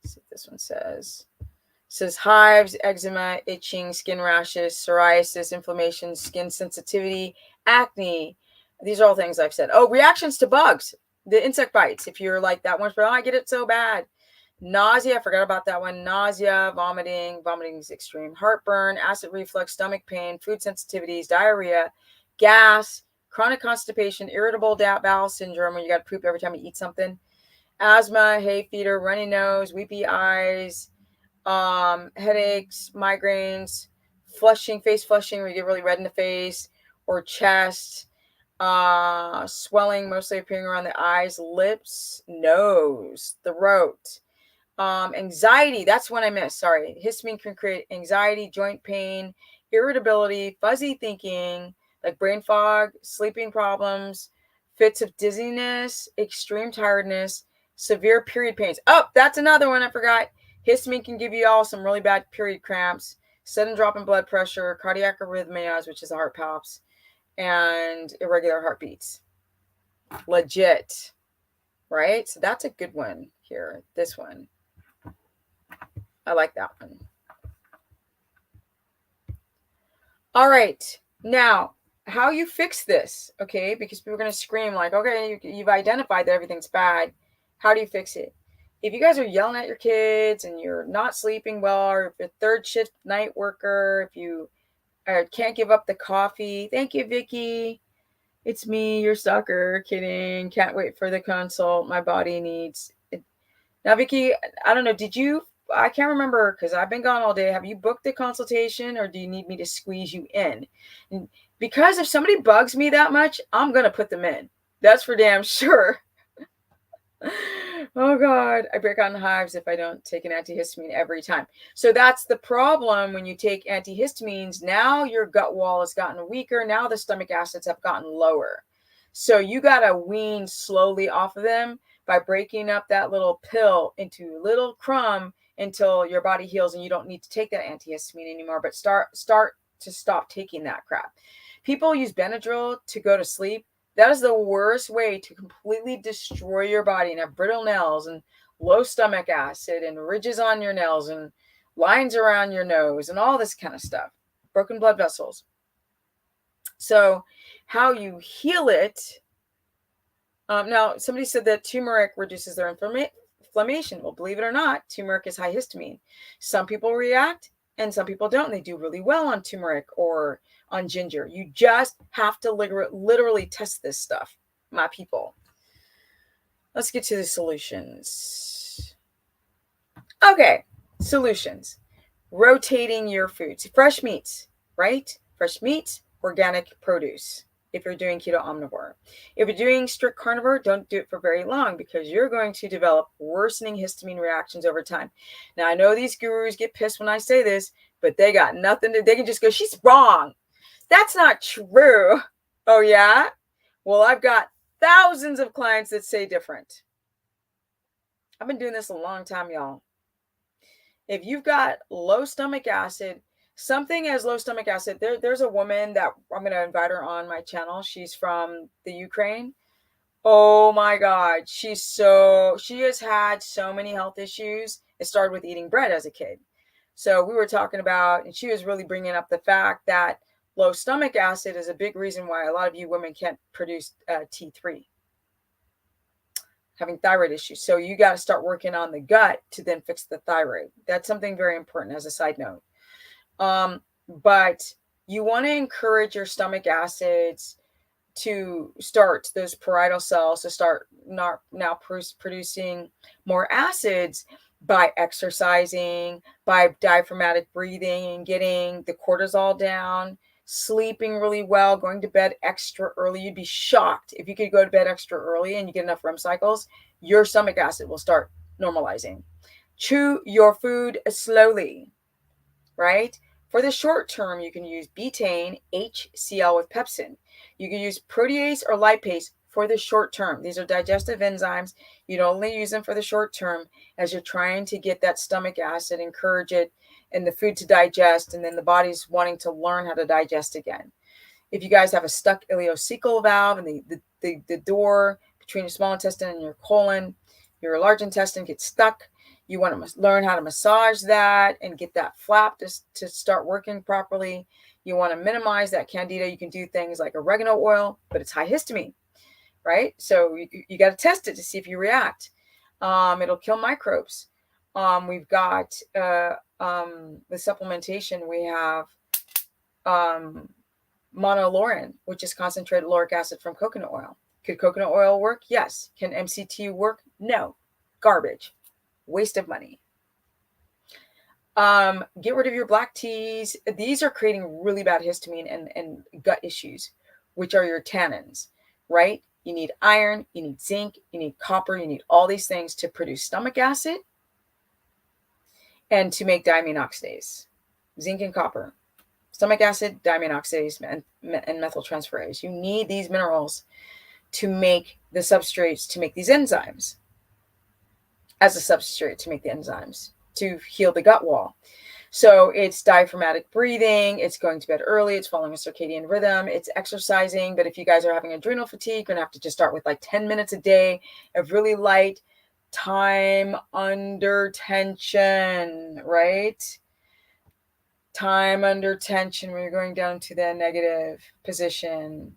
Let's see what this one says. It says hives, eczema, itching, skin rashes, psoriasis, inflammation, skin sensitivity, acne. These are all things I've said. Oh, reactions to bugs, the insect bites. If you're like that one, I get it so bad. Nausea, I forgot about that one. Nausea, vomiting is extreme. Heartburn, acid reflux, stomach pain, food sensitivities, diarrhea, gas, chronic constipation, irritable bowel syndrome, where you got to poop every time you eat something, asthma, hay fever, runny nose, weepy eyes, headaches, migraines, flushing, face flushing, where you get really red in the face, or chest, swelling, mostly appearing around the eyes, lips, nose, throat. Anxiety, that's one I missed. Sorry. Histamine can create anxiety, joint pain, irritability, fuzzy thinking, like brain fog, sleeping problems, fits of dizziness, extreme tiredness, severe period pains. Oh, that's another one I forgot. Histamine can give you all some really bad period cramps, sudden drop in blood pressure, cardiac arrhythmias, which is the heart palps, and irregular heartbeats. Legit, right? So that's a good one here. This one. I like that one. All right. Now, how you fix this, okay? Because people are going to scream like, okay, you've identified that everything's bad. How do you fix it? If you guys are yelling at your kids and you're not sleeping well, or if you're a third shift night worker, if you can't give up the coffee, thank you, Vicky. It's me, your stalker. Kidding. Can't wait for the consult. My body needs it. Now, Vicky, I don't know. I can't remember because I've been gone all day. Have you booked the consultation or do you need me to squeeze you in? Because if somebody bugs me that much, I'm going to put them in. That's for damn sure. Oh, God. I break out in hives if I don't take an antihistamine every time. So that's the problem when you take antihistamines. Now your gut wall has gotten weaker. Now the stomach acids have gotten lower. So you got to wean slowly off of them by breaking up that little pill into little crumb until your body heals and you don't need to take that antihistamine anymore, but start to stop taking that crap. People use Benadryl to go to sleep. That is the worst way to completely destroy your body and have brittle nails and low stomach acid and ridges on your nails and lines around your nose and all this kind of stuff. Broken blood vessels. So how you heal it. Now, somebody said that turmeric reduces their inflammation. Well, believe it or not, turmeric is high histamine. Some people react and some people don't. They do really well on turmeric or on ginger. You just have to literally test this stuff, my people. Let's get to the solutions. Okay, solutions. Rotating your foods. Fresh meats, right? Fresh meats, organic produce. If you're doing keto omnivore. If you're doing strict carnivore, don't do it for very long because you're going to develop worsening histamine reactions over time. Now, I know these gurus get pissed when I say this, but they got nothing to, they can just go, she's wrong. That's not true. Oh, yeah? Well, I've got thousands of clients that say different. I've been doing this a long time, y'all. If you've got low stomach acid, something as low stomach acid, there's a woman that I'm going to invite her on my channel. She's from the Ukraine. Oh my God. She has had so many health issues. It started with eating bread as a kid. So we were talking about, and she was really bringing up the fact that low stomach acid is a big reason why a lot of you women can't produce T3. Having thyroid issues. So you got to start working on the gut to then fix the thyroid. That's something very important as a side note. But you want to encourage your stomach acids to start, those parietal cells to start now producing more acids by exercising, by diaphragmatic breathing and getting the cortisol down, sleeping really well, going to bed extra early. You'd be shocked if you could go to bed extra early and you get enough REM cycles, your stomach acid will start normalizing. Chew your food slowly, right? For the short term, you can use betaine, HCl with pepsin. You can use protease or lipase for the short term. These are digestive enzymes. You'd only use them for the short term as you're trying to get that stomach acid, encourage it and the food to digest, and then the body's wanting to learn how to digest again. If you guys have a stuck ileocecal valve and the door between your small intestine and your colon, your large intestine gets stuck, you want to learn how to massage that and get that flap to start working properly. You want to minimize that candida. You can do things like oregano oil, but it's high histamine, right? So you got to test it to see if you react. It'll kill microbes. We've got the supplementation. We have monolaurin, which is concentrated lauric acid from coconut oil. Could coconut oil work? Yes. Can MCT work? No. Garbage. Waste of money. Get rid of your black teas. These are creating really bad histamine and gut issues, which are your tannins, right? You need iron, you need zinc, you need copper, you need all these things to produce stomach acid and to make diamine oxidase. Zinc and copper. Stomach acid, diamine oxidase, and methyltransferase. You need these minerals to make the substrates, to make these enzymes, as a substrate to make the enzymes, to heal the gut wall. So it's diaphragmatic breathing, it's going to bed early, it's following a circadian rhythm, it's exercising. But if you guys are having adrenal fatigue, you're going to have to just start with like 10 minutes a day of really light time under tension, right? Time under tension when you're going down to the negative position.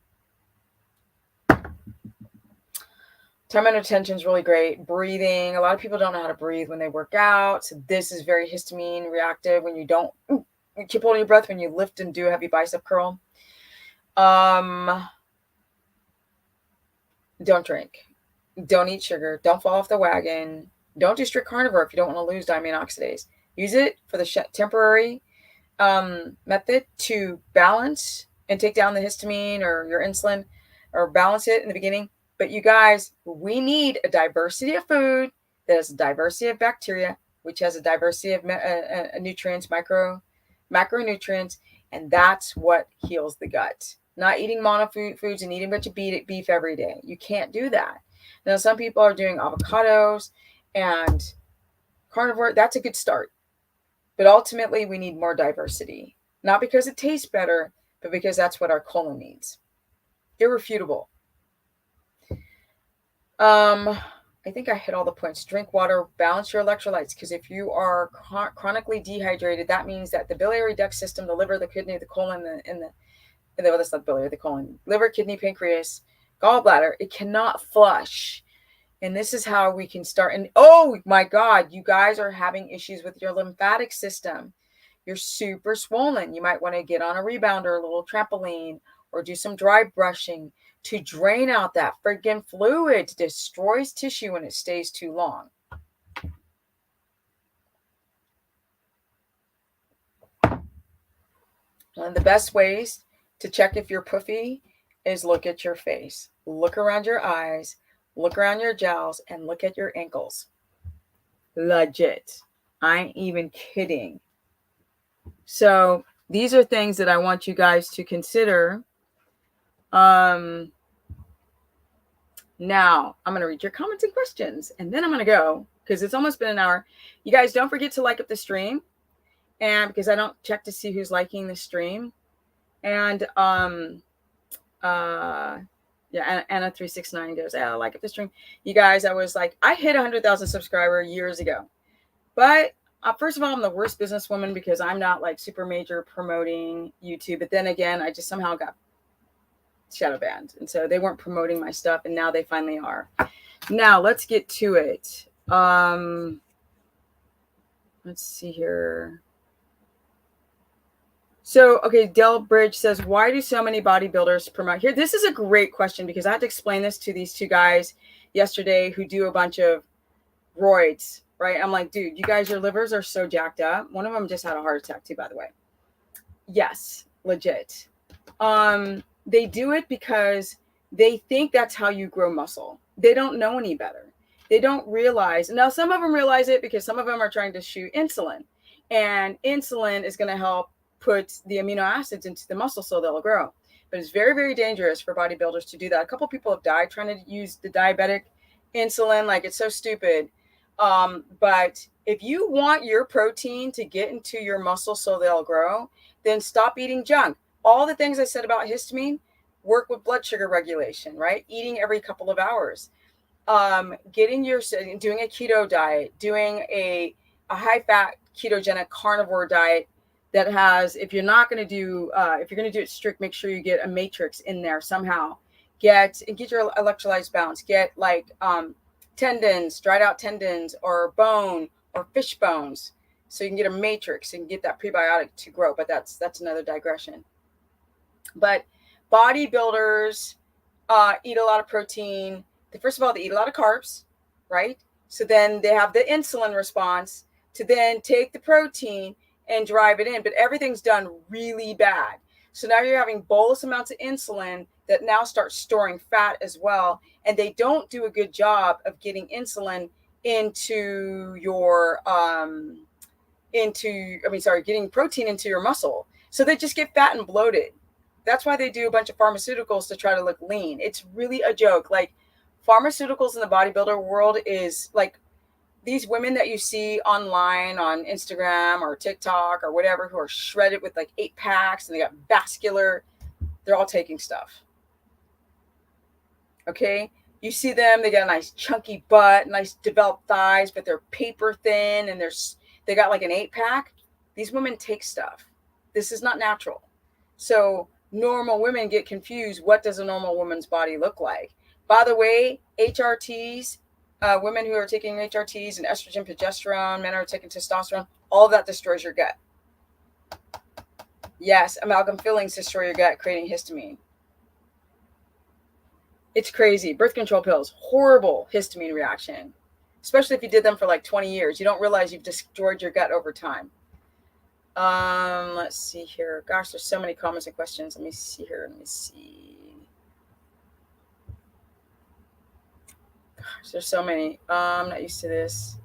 Time under tension is really great. Breathing. A lot of people don't know how to breathe when they work out. So this is very histamine reactive when you don't you keep holding your breath when you lift and do a heavy bicep curl. Don't drink. Don't eat sugar. Don't fall off the wagon. Don't do strict carnivore if you don't want to lose diamine oxidase. Use it for the temporary method to balance and take down the histamine or your insulin, or balance it in the beginning. But you guys, we need a diversity of food that has a diversity of bacteria, which has a diversity of nutrients, macronutrients, and that's what heals the gut. Not eating mono foods and eating a bunch of beef every day. You can't do that. Now, some people are doing avocados and carnivore. That's a good start. But ultimately, we need more diversity. Not because it tastes better, but because that's what our colon needs. Irrefutable. I think I hit all the points. Drink water, balance your electrolytes, because if you are chronically dehydrated, that means that the biliary duct system, the liver, the kidney, the colon, well, that's not biliary, the colon, liver, kidney, pancreas, gallbladder, it cannot flush. And this is how we can start. And oh my God, you guys are having issues with your lymphatic system. You're super swollen. You might want to get on a rebounder, a little trampoline, or do some dry brushing to drain out that freaking fluid. It destroys tissue when it stays too long. One of the best ways to check if you're puffy is look at your face. Look around your eyes, look around your jowls, and look at your ankles. Legit. I ain't even kidding. So these are things that I want you guys to consider. Now I'm going to read your comments and questions, and then I'm going to go because it's almost been an hour. You guys don't forget to like up the stream, and because I don't check to see who's liking the stream. And yeah, Anna369 goes, I like up the stream. You guys, I was like, I hit 100,000 subscriber years ago, but first of all, I'm the worst businesswoman because I'm not like super major promoting YouTube. But then again, I just somehow got shadow banned, and so they weren't promoting my stuff, and now they finally are. Now let's get to it. Let's see here. So, okay, Del Bridge says, why do so many bodybuilders promote here? This is a great question because I had to explain this to these two guys yesterday who do a bunch of roids, right? I'm like, dude, you guys, your livers are so jacked up. One of them just had a heart attack too, by the way. Yes, legit. They do it because they think that's how you grow muscle. They don't know any better. They don't realize. Now, some of them realize it because some of them are trying to shoot insulin. And insulin is going to help put the amino acids into the muscle so they'll grow. But it's very, very dangerous for bodybuilders to do that. A couple people have died trying to use the diabetic insulin. Like, it's so stupid. But if you want your protein to get into your muscle so they'll grow, then stop eating junk. All the things I said about histamine work with blood sugar regulation, right? Eating every couple of hours, doing a keto diet, doing a high fat ketogenic carnivore diet that has, if you're going to do it strict, make sure you get a matrix in there somehow. Get your electrolytes balanced. Get like tendons, dried out tendons, or bone, or fish bones, so you can get a matrix and get that prebiotic to grow. But that's another digression. But bodybuilders eat a lot of protein. First of all, they eat a lot of carbs, right? So then they have the insulin response to then take the protein and drive it in. But everything's done really bad. So now you're having bolus amounts of insulin that now start storing fat as well. And they don't do a good job of getting insulin into your, getting protein into your muscle. So they just get fat and bloated. That's why they do a bunch of pharmaceuticals to try to look lean. It's really a joke. Like, pharmaceuticals in the bodybuilder world is like these women that you see online on Instagram or TikTok or whatever, who are shredded with like 8 packs and they got vascular, they're all taking stuff. Okay. You see them, they got a nice chunky butt, nice developed thighs, but they're paper thin and they got like an 8 pack. These women take stuff. This is not natural. So normal women get confused. What does a normal woman's body look like? By the way, HRTs, women who are taking HRTs and estrogen, progesterone, men are taking testosterone, all of that destroys your gut. Yes, amalgam fillings destroy your gut, creating histamine. It's crazy. Birth control pills, horrible histamine reaction, especially if you did them for like 20 years. You don't realize you've destroyed your gut over time. Let's see here. Gosh, there's so many comments and questions. Let me see here. Gosh, there's so many. I'm not used to this.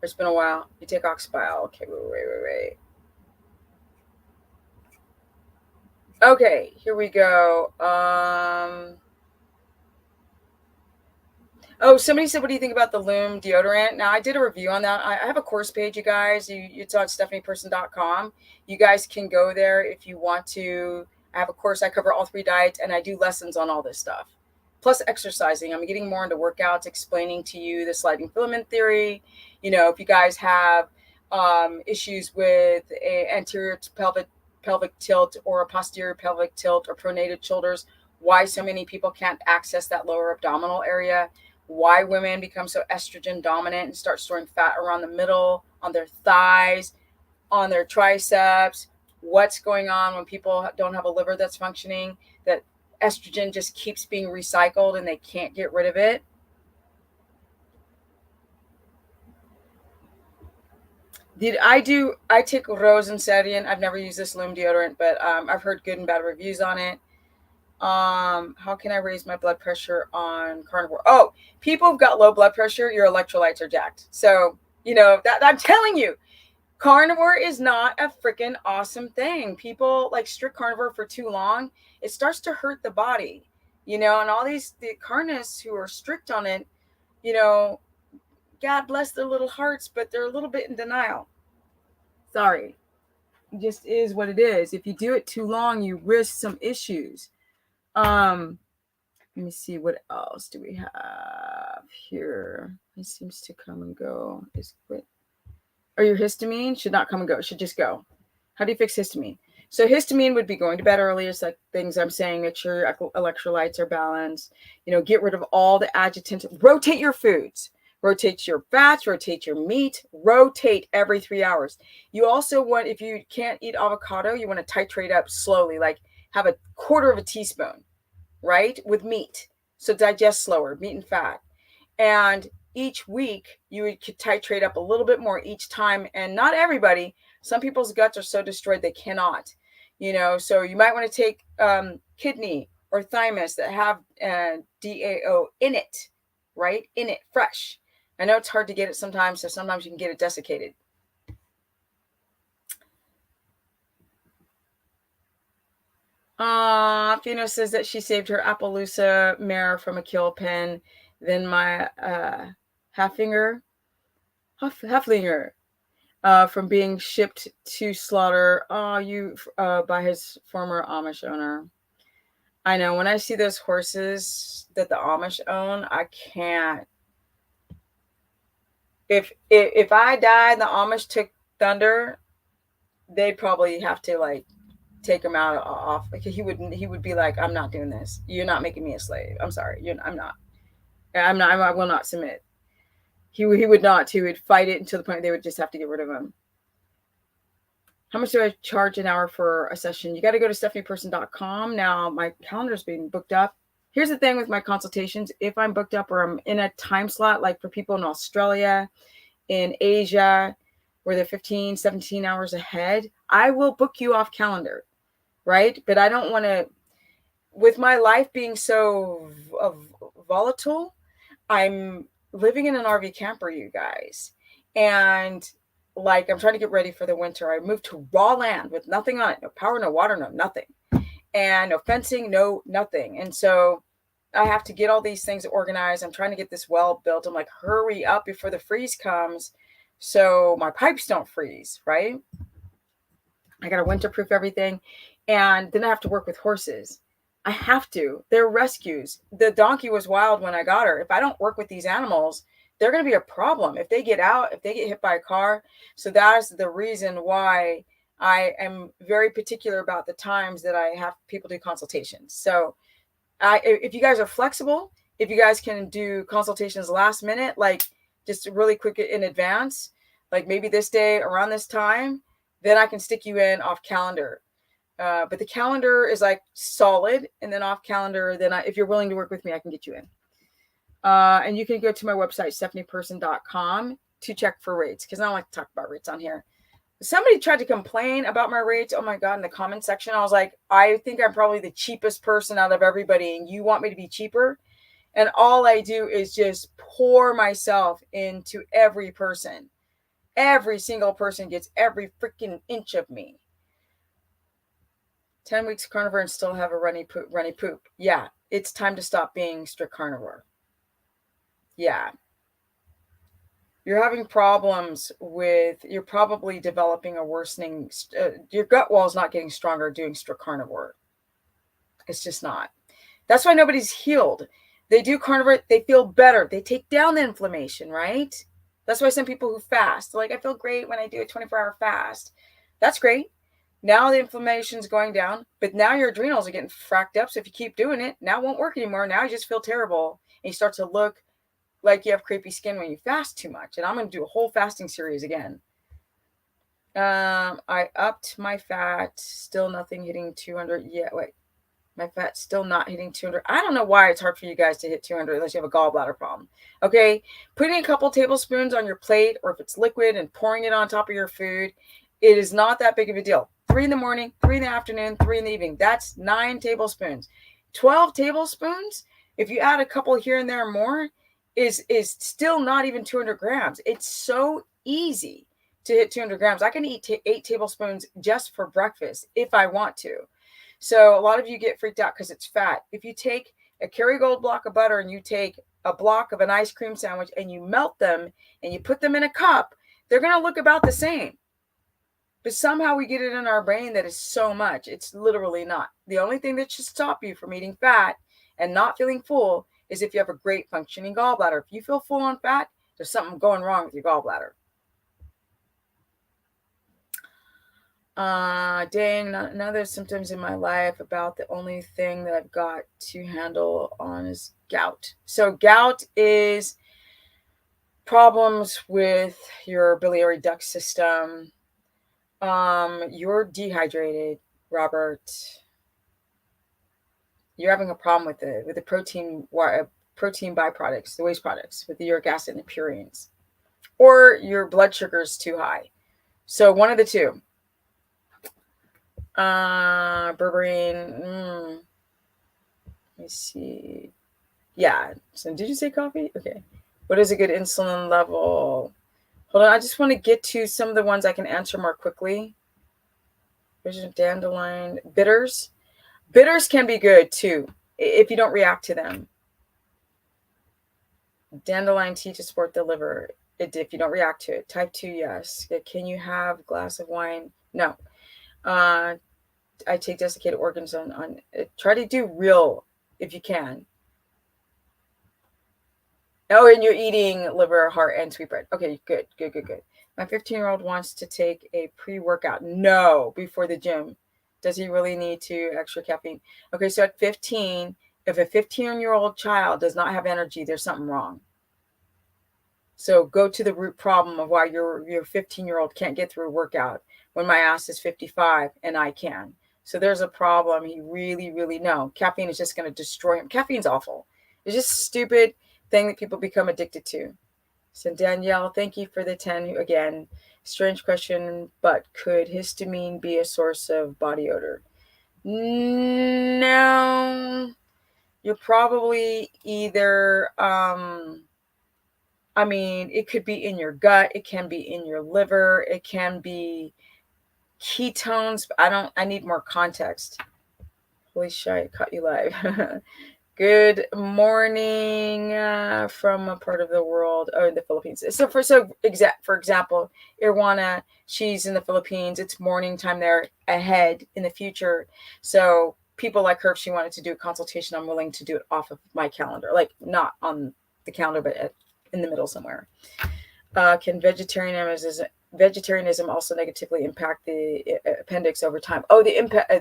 It's been a while. You take oxbile. Okay, wait. Okay, here we go. Oh, somebody said, what do you think about the Lume deodorant? Now, I did a review on that. I have a course page, you guys. It's on stephanieperson.com. You guys can go there if you want to. I have a course. I cover all 3 diets, and I do lessons on all this stuff. plus exercising. I'm getting more into workouts, explaining to you the sliding filament theory. If you guys have issues with a anterior pelvic tilt or a posterior pelvic tilt or pronated shoulders, why so many people can't access that lower abdominal area, why women become so estrogen dominant and start storing fat around the middle, on their thighs, on their triceps, what's going on when people don't have a liver that's functioning, that estrogen just keeps being recycled and they can't get rid of it. I take Rose and Serian. I've never used this Lume deodorant, but I've heard good and bad reviews on it. How can I raise my blood pressure on Carnivore? Oh, people who've got low blood pressure, your electrolytes are jacked. So, that I'm telling you, Carnivore is not a freaking awesome thing. People like strict Carnivore for too long, it starts to hurt the body, and all the carnists who are strict on it, God bless their little hearts, but they're a little bit in denial. Sorry. It just is what it is. If you do it too long, you risk some issues. Let me see, what else do we have here? It seems to come and go. Or your histamine should not come and go. It should just go. How do you fix histamine? So histamine would be going to bed early. It's like things I'm saying. Make sure your electrolytes are balanced. Get rid of all the adjutants. Rotate your foods. Rotate your fats, rotate your meat, rotate every 3 hours. You also want, if you can't eat avocado, you want to titrate up slowly, like have a quarter of a teaspoon, right? With meat. So digest slower, meat and fat. And each week you would titrate up a little bit more each time. And not everybody, some people's guts are so destroyed they cannot, so you might want to take kidney or thymus that have DAO in it, right? In it, fresh. I know it's hard to get it sometimes, so sometimes you can get it desiccated. Fino says that she saved her Appaloosa mare from a kill pen. Then my Haflinger from being shipped to slaughter by his former Amish owner. I know, when I see those horses that the Amish own, I can't. If I died, the Amish took Thunder, they'd probably have to take him off. Like he would be like, I'm not doing this. You're not making me a slave. I'm sorry. I'm not. I will not submit. He would not. He would fight it until the point they would just have to get rid of him. How much do I charge an hour for a session? You got to go to stephanieperson.com. Now my calendar's being booked up. Here's the thing with my consultations. If I'm booked up or I'm in a time slot, like for people in Australia, in Asia, where they're 15, 17 hours ahead, I will book you off calendar, right? But I don't want to, with my life being so volatile, I'm living in an RV camper, you guys. And I'm trying to get ready for the winter. I moved to raw land with nothing on it, no power, no water, no nothing. And no fencing, no nothing. And so I have to get all these things organized. I'm trying to get this well built. I'm like, hurry up before the freeze comes so my pipes don't freeze, right? I got to winterproof everything. And then I have to work with horses. I have to. They're rescues. The donkey was wild when I got her. If I don't work with these animals, they're going to be a problem. If they get out, if they get hit by a car. So that is the reason why I am very particular about the times that I have people do consultations. So if you guys are flexible, if you guys can do consultations last minute, just really quick in advance, maybe this day around this time, then I can stick you in off calendar. But the calendar is solid, and then off calendar, then if you're willing to work with me, I can get you in. And you can go to my website, stephanieperson.com, to check for rates, because I don't like to talk about rates on here. Somebody tried to complain about my rates. Oh my God, in the comment section, I was like, I think I'm probably the cheapest person out of everybody, and you want me to be cheaper? And all I do is just pour myself into every person. Every single person gets every freaking inch of me. 10 weeks carnivore and still have a runny poop. Yeah, it's time to stop being strict carnivore. Yeah. You're having problems you're probably developing a worsening, your gut wall is not getting stronger doing strict carnivore. It's just not. That's why nobody's healed. They do carnivore, they feel better. They take down the inflammation, right? That's why some people who fast, like, I feel great when I do a 24-hour fast. That's great. Now the inflammation's going down, but now your adrenals are getting fracked up. So if you keep doing it, now it won't work anymore. Now you just feel terrible. And you start to look like you have crepey skin when you fast too much. And I'm going to do a whole fasting series again. I upped my fat, still nothing hitting 200 yet. Wait, my fat's still not hitting 200. I don't know why it's hard for you guys to hit 200 unless you have a gallbladder problem. Okay, putting a couple tablespoons on your plate, or if it's liquid, and pouring it on top of your food, it is not that big of a deal. 3 in the morning, 3 in the afternoon, 3 in the evening. That's 9 tablespoons. 12 tablespoons, if you add a couple here and there more, is still not even 200 grams. It's so easy to hit 200 grams. I can eat 8 tablespoons just for breakfast if I want to. So a lot of you get freaked out because it's fat. If you take a Kerrygold block of butter and you take a block of an ice cream sandwich and you melt them and you put them in a cup, they're going to look about the same. But somehow we get it in our brain that is so much. It's literally not. The only thing that should stop you from eating fat and not feeling full is if you have a great functioning gallbladder. If you feel full on fat, there's something going wrong with your gallbladder. Dang, now there's symptoms in my life about the only thing that I've got to handle on is gout. So gout is problems with your biliary duct system. You're dehydrated, Robert. You're having a problem with the protein byproducts, the waste products, with the uric acid and the purines, or your blood sugar is too high. So one of the two. Berberine. Let me see. Yeah. So did you say coffee? Okay. What is a good insulin level? Hold on. I just want to get to some of the ones I can answer more quickly. There's a dandelion. Bitters. Bitters can be good too if you don't react to them. Dandelion tea to support the liver. If you don't react to it. Type 2, yes. Can you have a glass of wine? No. I take desiccated organs on try to do real if you can. Oh, and you're eating liver, heart, and sweetbread. Okay, good. My 15-year-old wants to take a pre-workout. No, before the gym. Does he really need to extra caffeine? Okay, so at 15, if a 15-year-old child does not have energy, there's something wrong. So go to the root problem of why your 15-year-old can't get through a workout when my ass is 55 and I can. So there's a problem. He really, really, no. Caffeine is just going to destroy him. Caffeine's awful. It's just a stupid thing that people become addicted to. So Danielle, thank you for the 10. Again, strange question, but could histamine be a source of body odor? No. You're probably either, it could be in your gut. It can be in your liver. It can be ketones. I need more context. Holy shit, I caught you live. Good morning from a part of the world, in the Philippines. So for example, Irwana, she's in the Philippines. It's morning time there ahead in the future. So people like her, if she wanted to do a consultation, I'm willing to do it off of my calendar, like not on the calendar, but in the middle somewhere. Can vegetarianism also negatively impact the appendix over time? Oh, the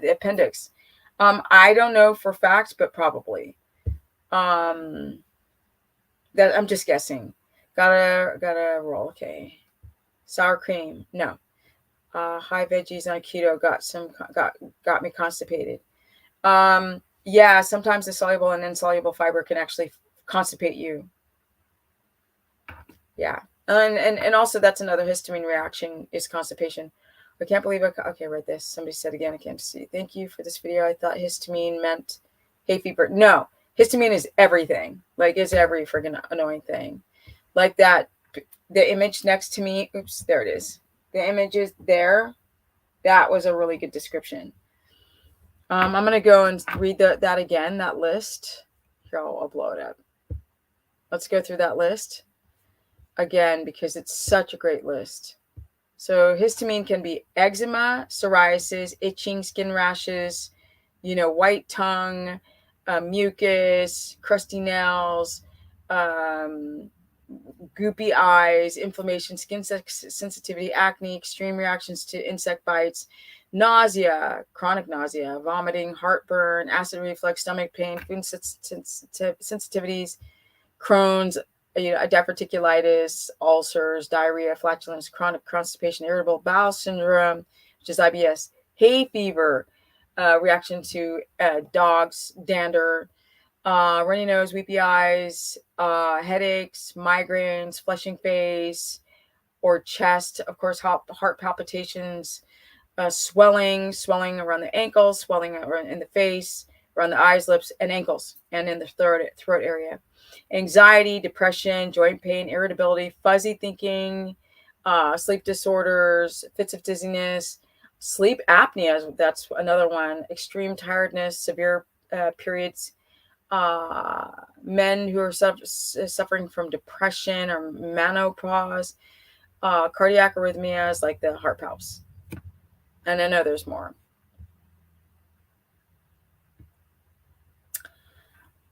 appendix. I don't know for fact, but probably. That I'm just guessing. Gotta roll. Okay. Sour cream. No. High veggies on keto got me constipated. Yeah, sometimes the soluble and insoluble fiber can actually constipate you. Yeah. And also that's another histamine reaction is constipation. I can't believe okay, read this. Somebody said again, I can't see. Thank you for this video. I thought histamine meant hay fever. No, histamine is everything. Like it's every freaking annoying thing. Like that, the image next to me. Oops, there it is. The image is there. That was a really good description. I'm going to go and read that again, that list. Here, I'll blow it up. Let's go through that list again because it's such a great list. So histamine can be eczema, psoriasis, itching, skin rashes, white tongue, mucus, crusty nails, goopy eyes, inflammation, skin sensitivity, acne, extreme reactions to insect bites, nausea, chronic nausea, vomiting, heartburn, acid reflux, stomach pain, food sensitivities, Crohn's, diverticulitis, ulcers, diarrhea, flatulence, chronic constipation, irritable bowel syndrome, which is IBS, hay fever, reaction to dogs, dander, runny nose, weepy eyes, headaches, migraines, flushing face or chest, of course, heart palpitations, swelling around the ankles, swelling in the face, around the eyes, lips, and ankles, and in the throat area. Anxiety, depression, joint pain, irritability, fuzzy thinking, sleep disorders, fits of dizziness, sleep apnea, that's another one, extreme tiredness, severe periods, men who are suffering from depression or menopause, cardiac arrhythmias like the heart palps. And I know there's more.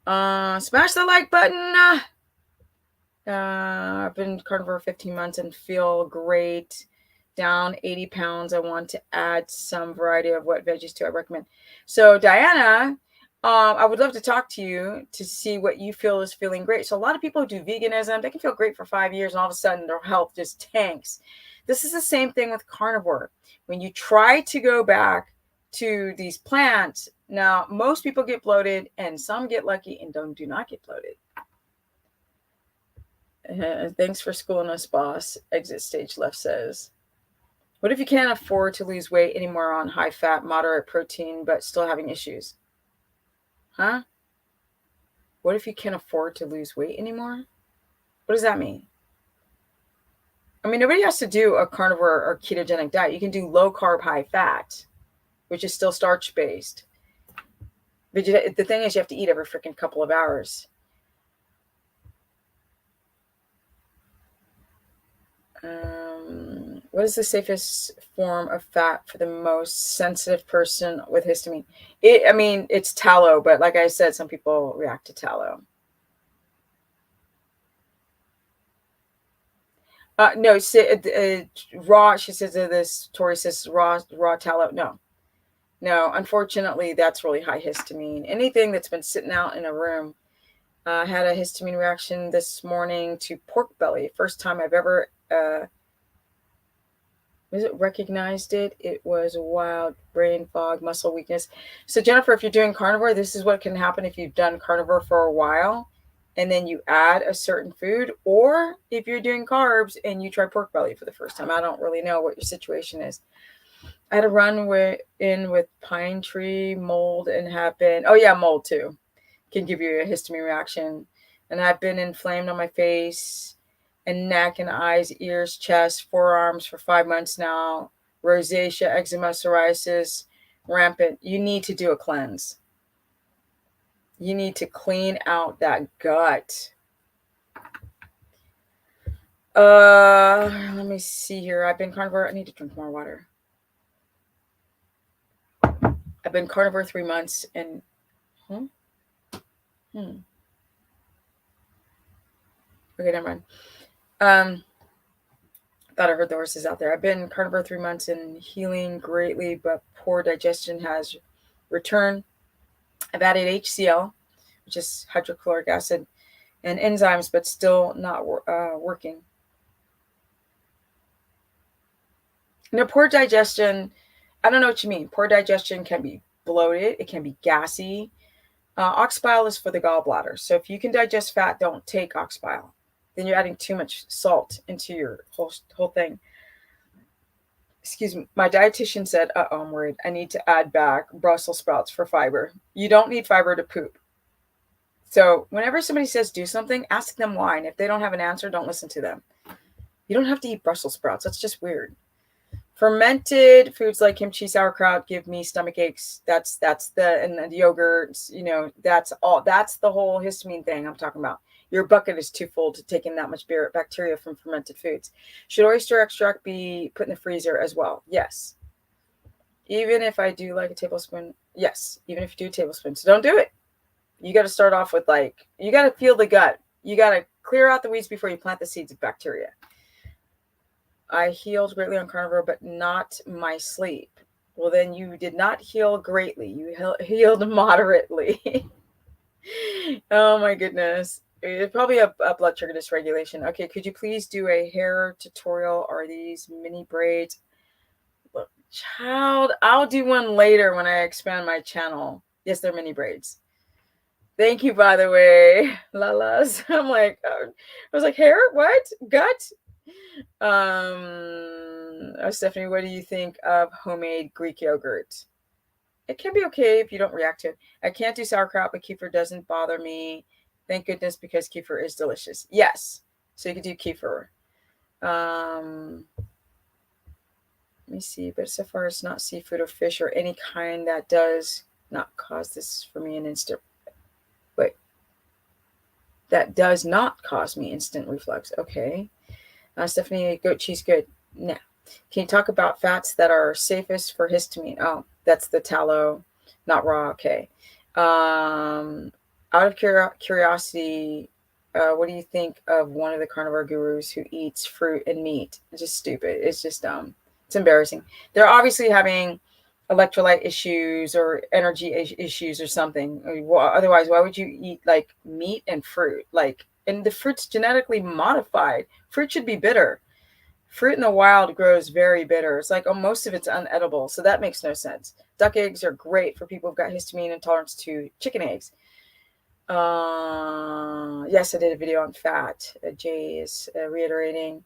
Smash the like button. I've been carnivore 15 months and feel great. Down 80 pounds. I want to add some variety of what veggies to I recommend. So Diana, I would love to talk to you to see what you feel is feeling great. So a lot of people who do veganism, they can feel great for 5 years and all of a sudden their health just tanks. This is the same thing with carnivore. When you try to go back to these plants, now most people get bloated and some get lucky and do not get bloated. Thanks for schooling us, boss. Exit stage left says. What if you can't afford to lose weight anymore on high fat, moderate protein, but still having issues? Huh? What if you can't afford to lose weight anymore? What does that mean? I mean, nobody has to do a carnivore or ketogenic diet. You can do low carb, high fat, which is still starch based. But the thing is, you have to eat every freaking couple of hours. What is the safest form of fat for the most sensitive person with histamine? It's tallow, but like I said, some people react to tallow. No, raw. She says this. Tori says raw tallow. No. Unfortunately, that's really high histamine. Anything that's been sitting out in a room. I had a histamine reaction this morning to pork belly. First time I've ever recognized it. It was wild brain fog, muscle weakness. So Jennifer, if you're doing carnivore, this is what can happen if you've done carnivore for a while and then you add a certain food, or if you're doing carbs and you try pork belly for the first time. I don't really know what your situation is. I had a run with pine tree mold and have been, mold too can give you a histamine reaction. And I've been inflamed on my face and neck and eyes, ears, chest, forearms for 5 months now. Rosacea, eczema, psoriasis, rampant. You need to do a cleanse. You need to clean out that gut. Let me see here. I've been carnivore. I need to drink more water. I've been carnivore 3 months and Okay, never mind. Thought I heard the horses out there. I've been carnivore 3 months and healing greatly, but poor digestion has returned. I've added HCl, which is hydrochloric acid, and enzymes, but still not working. Poor digestion, I don't know what you mean. Poor digestion can be bloated. It can be gassy. Ox bile is for the gallbladder. So if you can digest fat, don't take ox bile. Then you're adding too much salt into your whole thing. Excuse me. My dietitian said, I'm worried. I need to add back Brussels sprouts for fiber. You don't need fiber to poop. So whenever somebody says do something, ask them why. And if they don't have an answer, don't listen to them. You don't have to eat Brussels sprouts. That's just weird. Fermented foods like kimchi, sauerkraut give me stomach aches. And the yogurts, that's all. That's the whole histamine thing I'm talking about. Your bucket is too full to take in that much bacteria from fermented foods. Should oyster extract be put in the freezer as well? Yes. Even if I do like a tablespoon. Yes. Even if you do a tablespoon. So don't do it. You got to start off with like, you got to feel the gut. You got to clear out the weeds before you plant the seeds of bacteria. I healed greatly on carnivore, but not my sleep. Well, then you did not heal greatly. You healed moderately. Oh my goodness. It's probably a blood sugar dysregulation. Okay, could you please do a hair tutorial? Are these mini braids? Look, child, I'll do one later when I expand my channel. Yes, they're mini braids. Thank you, by the way, Lalas. I'm like, I was like, hair? What? Gut? Stephanie, what do you think of homemade Greek yogurt? It can be okay if you don't react to it. I can't do sauerkraut, but kefir doesn't bother me. Thank goodness, because kefir is delicious. Yes. So you could do kefir. Let me see. But so far, it's not seafood or fish or any kind that does not cause this for me an instant. Wait. That does not cause me instant reflux. Okay. Stephanie, goat cheese good. No. Can you talk about fats that are safest for histamine? Oh, that's the tallow, not raw. Okay. Out of curiosity, what do you think of one of the carnivore gurus who eats fruit and meat? It's just stupid. It's just dumb. It's embarrassing. They're obviously having electrolyte issues or energy issues or something. Otherwise, why would you eat like meat and fruit? Like, and the fruit's genetically modified. Fruit should be bitter. Fruit in the wild grows very bitter. It's like, oh, most of it's unedible. So that makes no sense. Duck eggs are great for people who've got histamine intolerance to chicken eggs. Yes, I did a video on fat. Jay is reiterating.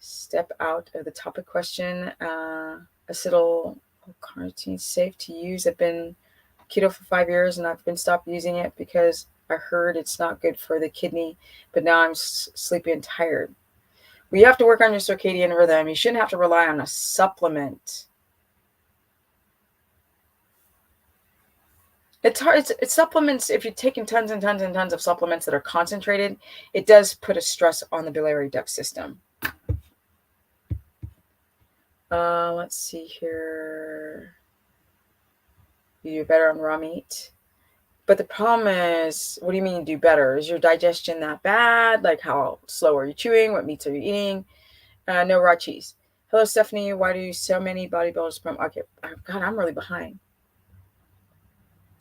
Step out of the topic question. Acetyl carnitine safe to use. I've been keto for 5 years and I've been stopped using it because I heard it's not good for the kidney, but now I'm sleepy and tired. Well, you have to work on your circadian rhythm. You shouldn't have to rely on a supplement. It's hard. It's supplements. If you're taking tons and tons and tons of supplements that are concentrated, it does put a stress on the biliary duct system. Let's see here. You do better on raw meat. But the problem is, what do you mean you do better? Is your digestion that bad? Like, how slow are you chewing? What meats are you eating? No raw cheese. Hello, Stephanie. Why do so many bodybuilders promote? Okay, God, I'm really behind.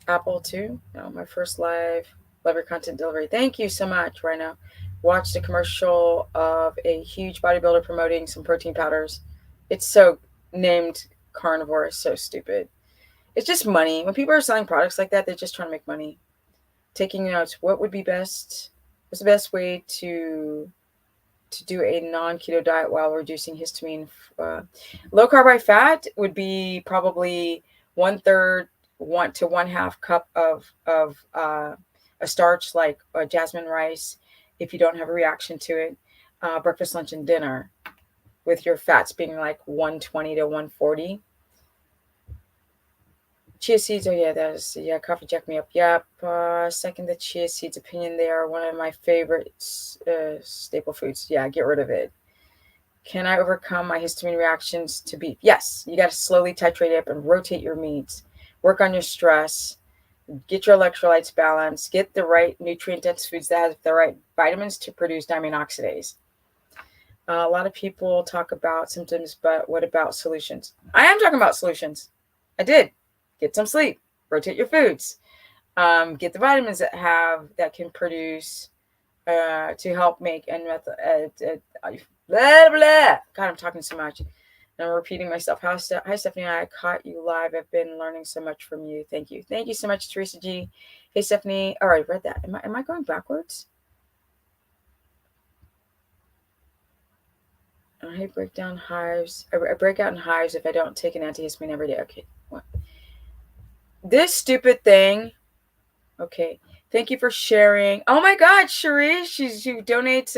Apple too. No, my first live your content delivery. Thank you so much. Right now, watched a commercial of a huge bodybuilder promoting some protein powders. It's so named Carnivore. It's so stupid. It's just money. When people are selling products like that, they're just trying to make money. Taking notes. What would be best? What's the best way to do a non-keto diet while reducing histamine? Low carb high fat would be probably 1/3, 1 to 1/2 cup of a starch like jasmine rice. If you don't have a reaction to it, breakfast, lunch, and dinner, with your fats being like 120 to 140. Chia seeds, oh yeah, coffee jack me up. Yep, second the chia seeds opinion. They are one of my favorite staple foods. Yeah, get rid of it. Can I overcome my histamine reactions to beef? Yes, you got to slowly titrate up and rotate your meats. Work on your stress. Get your electrolytes balanced. Get the right nutrient-dense foods that have the right vitamins to produce diamine oxidase. A lot of people talk about symptoms, but what about solutions? I am talking about solutions. I did. Get some sleep. Rotate your foods. Get the vitamins that can produce to help make and blah blah. God, I'm talking so much. And I'm repeating myself. Hi, Stephanie. I caught you live. I've been learning so much from you. Thank you. Thank you so much, Teresa G. Hey, Stephanie. All right, read that. Am I going backwards? I break down hives. I break out in hives if I don't take an antihistamine every day. Okay. What? This stupid thing. Okay. Thank you for sharing. Oh my God, Cherie. She donates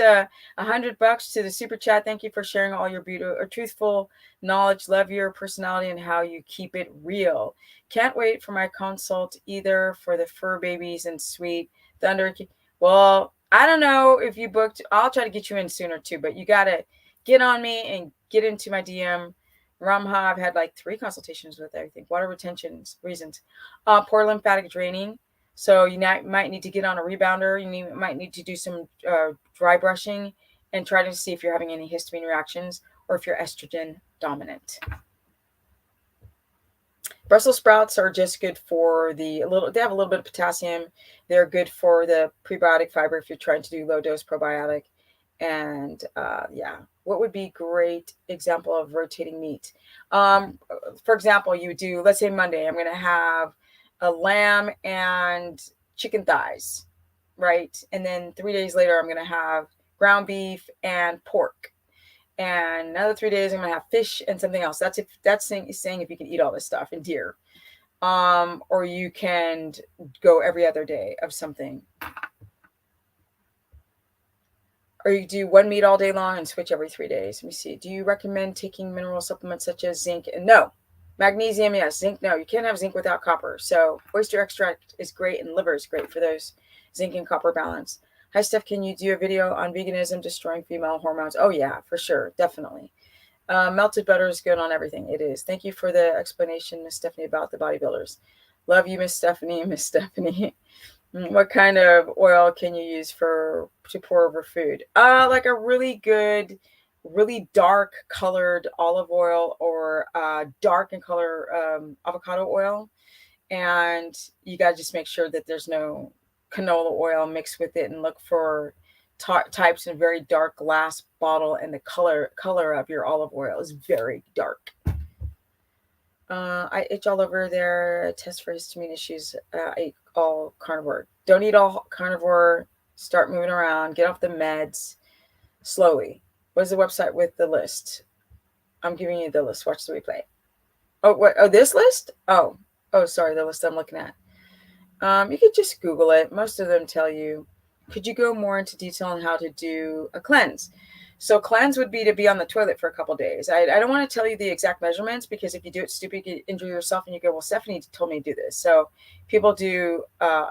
$100 to the super chat. Thank you for sharing all your beautiful or truthful knowledge. Love your personality and how you keep it real. Can't wait for my consult either for the fur babies and sweet thunder. Well, I don't know if you booked. I'll try to get you in sooner too, but you got to get on me and get into my DM. Ramha, I've had like 3 consultations with, I think. Water retention reasons. Poor lymphatic draining. So you might need to get on a rebounder. Might need to do some dry brushing and try to see if you're having any histamine reactions or if you're estrogen dominant. Brussels sprouts are just good for they have a little bit of potassium. They're good for the prebiotic fiber if you're trying to do low dose probiotic. And yeah, what would be great example of rotating meat? For example, you do, let's say Monday, I'm going to have a lamb and chicken thighs, right? And then 3 days later, I'm going to have ground beef and pork. And another 3 days, I'm going to have fish and something else. That's saying if you can eat all this stuff, and deer. Or you can go every other day of something. Or you do one meat all day long and switch every 3 days. Let me see. Do you recommend taking mineral supplements such as zinc? No. Magnesium, yes. Zinc, no. You can't have zinc without copper. So oyster extract is great, and liver is great for those zinc and copper balance. Hi, Steph. Can you do a video on veganism destroying female hormones? Oh, yeah, for sure. Definitely. Melted butter is good on everything. It is. Thank you for the explanation, Miss Stephanie, about the bodybuilders. Love you, Miss Stephanie. Miss Stephanie. What kind of oil can you use to pour over food? Like a really good, really dark colored olive oil, or dark in color avocado oil. And you got to just make sure that there's no canola oil mixed with it, and look for types in a very dark glass bottle, and the color of your olive oil is very dark. I itch all over there. Test for histamine issues. I eat all carnivore. Don't eat all carnivore. Start moving around. Get off the meds slowly. What is the website with the list? I'm giving you the list. Watch the replay. Oh, what? Oh, this list? Oh, sorry. The list I'm looking at. You could just Google it. Most of them tell you. Could you go more into detail on how to do a cleanse? So cleanse would be to be on the toilet for a couple of days. I don't want to tell you the exact measurements, because if you do it stupid, you injure yourself, and you go, well, Stephanie told me to do this. So people do,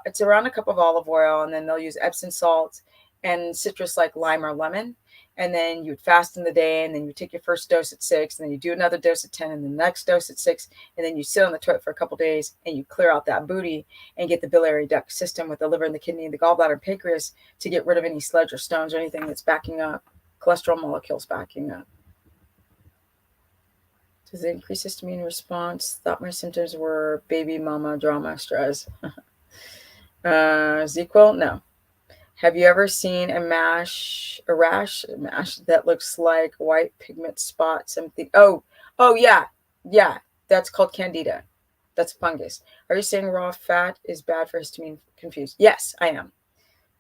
it's around a cup of olive oil, and then they'll use Epsom salt and citrus like lime or lemon. And then you would fast in the day, and then you take your first dose at 6, and then you do another dose at 10, and the next dose at 6, and then you sit on the toilet for a couple of days, and you clear out that booty and get the biliary duct system with the liver and the kidney and the gallbladder and pancreas to get rid of any sludge or stones or anything that's backing up. Cholesterol molecules backing up. Does it increase histamine response? Thought my symptoms were baby mama drama stress. ZQL? No. Have you ever seen a rash that looks like white pigment spot something? Oh yeah. Yeah. That's called candida. That's fungus. Are you saying raw fat is bad for histamine? Confused. Yes, I am.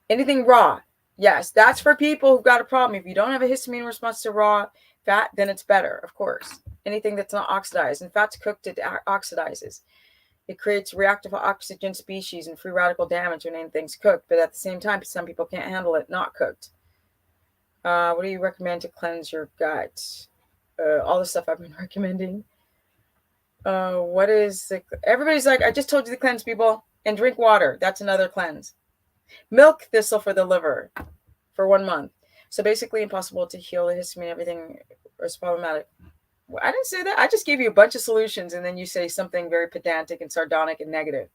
Anything raw. Yes, that's for people who've got a problem. If you don't have a histamine response to raw fat, then it's better, of course. Anything that's not oxidized. And fat's cooked, it oxidizes. It creates reactive oxygen species and free radical damage when anything's cooked. But at the same time, some people can't handle it not cooked. What do you recommend to cleanse your gut? All the stuff I've been recommending. Everybody's like, I just told you to cleanse, people. And drink water. That's another cleanse. Milk thistle for the liver for 1 month. So basically impossible to heal the histamine. Everything is problematic. Well, I didn't say that. I just gave you a bunch of solutions, and then you say something very pedantic and sardonic and negative.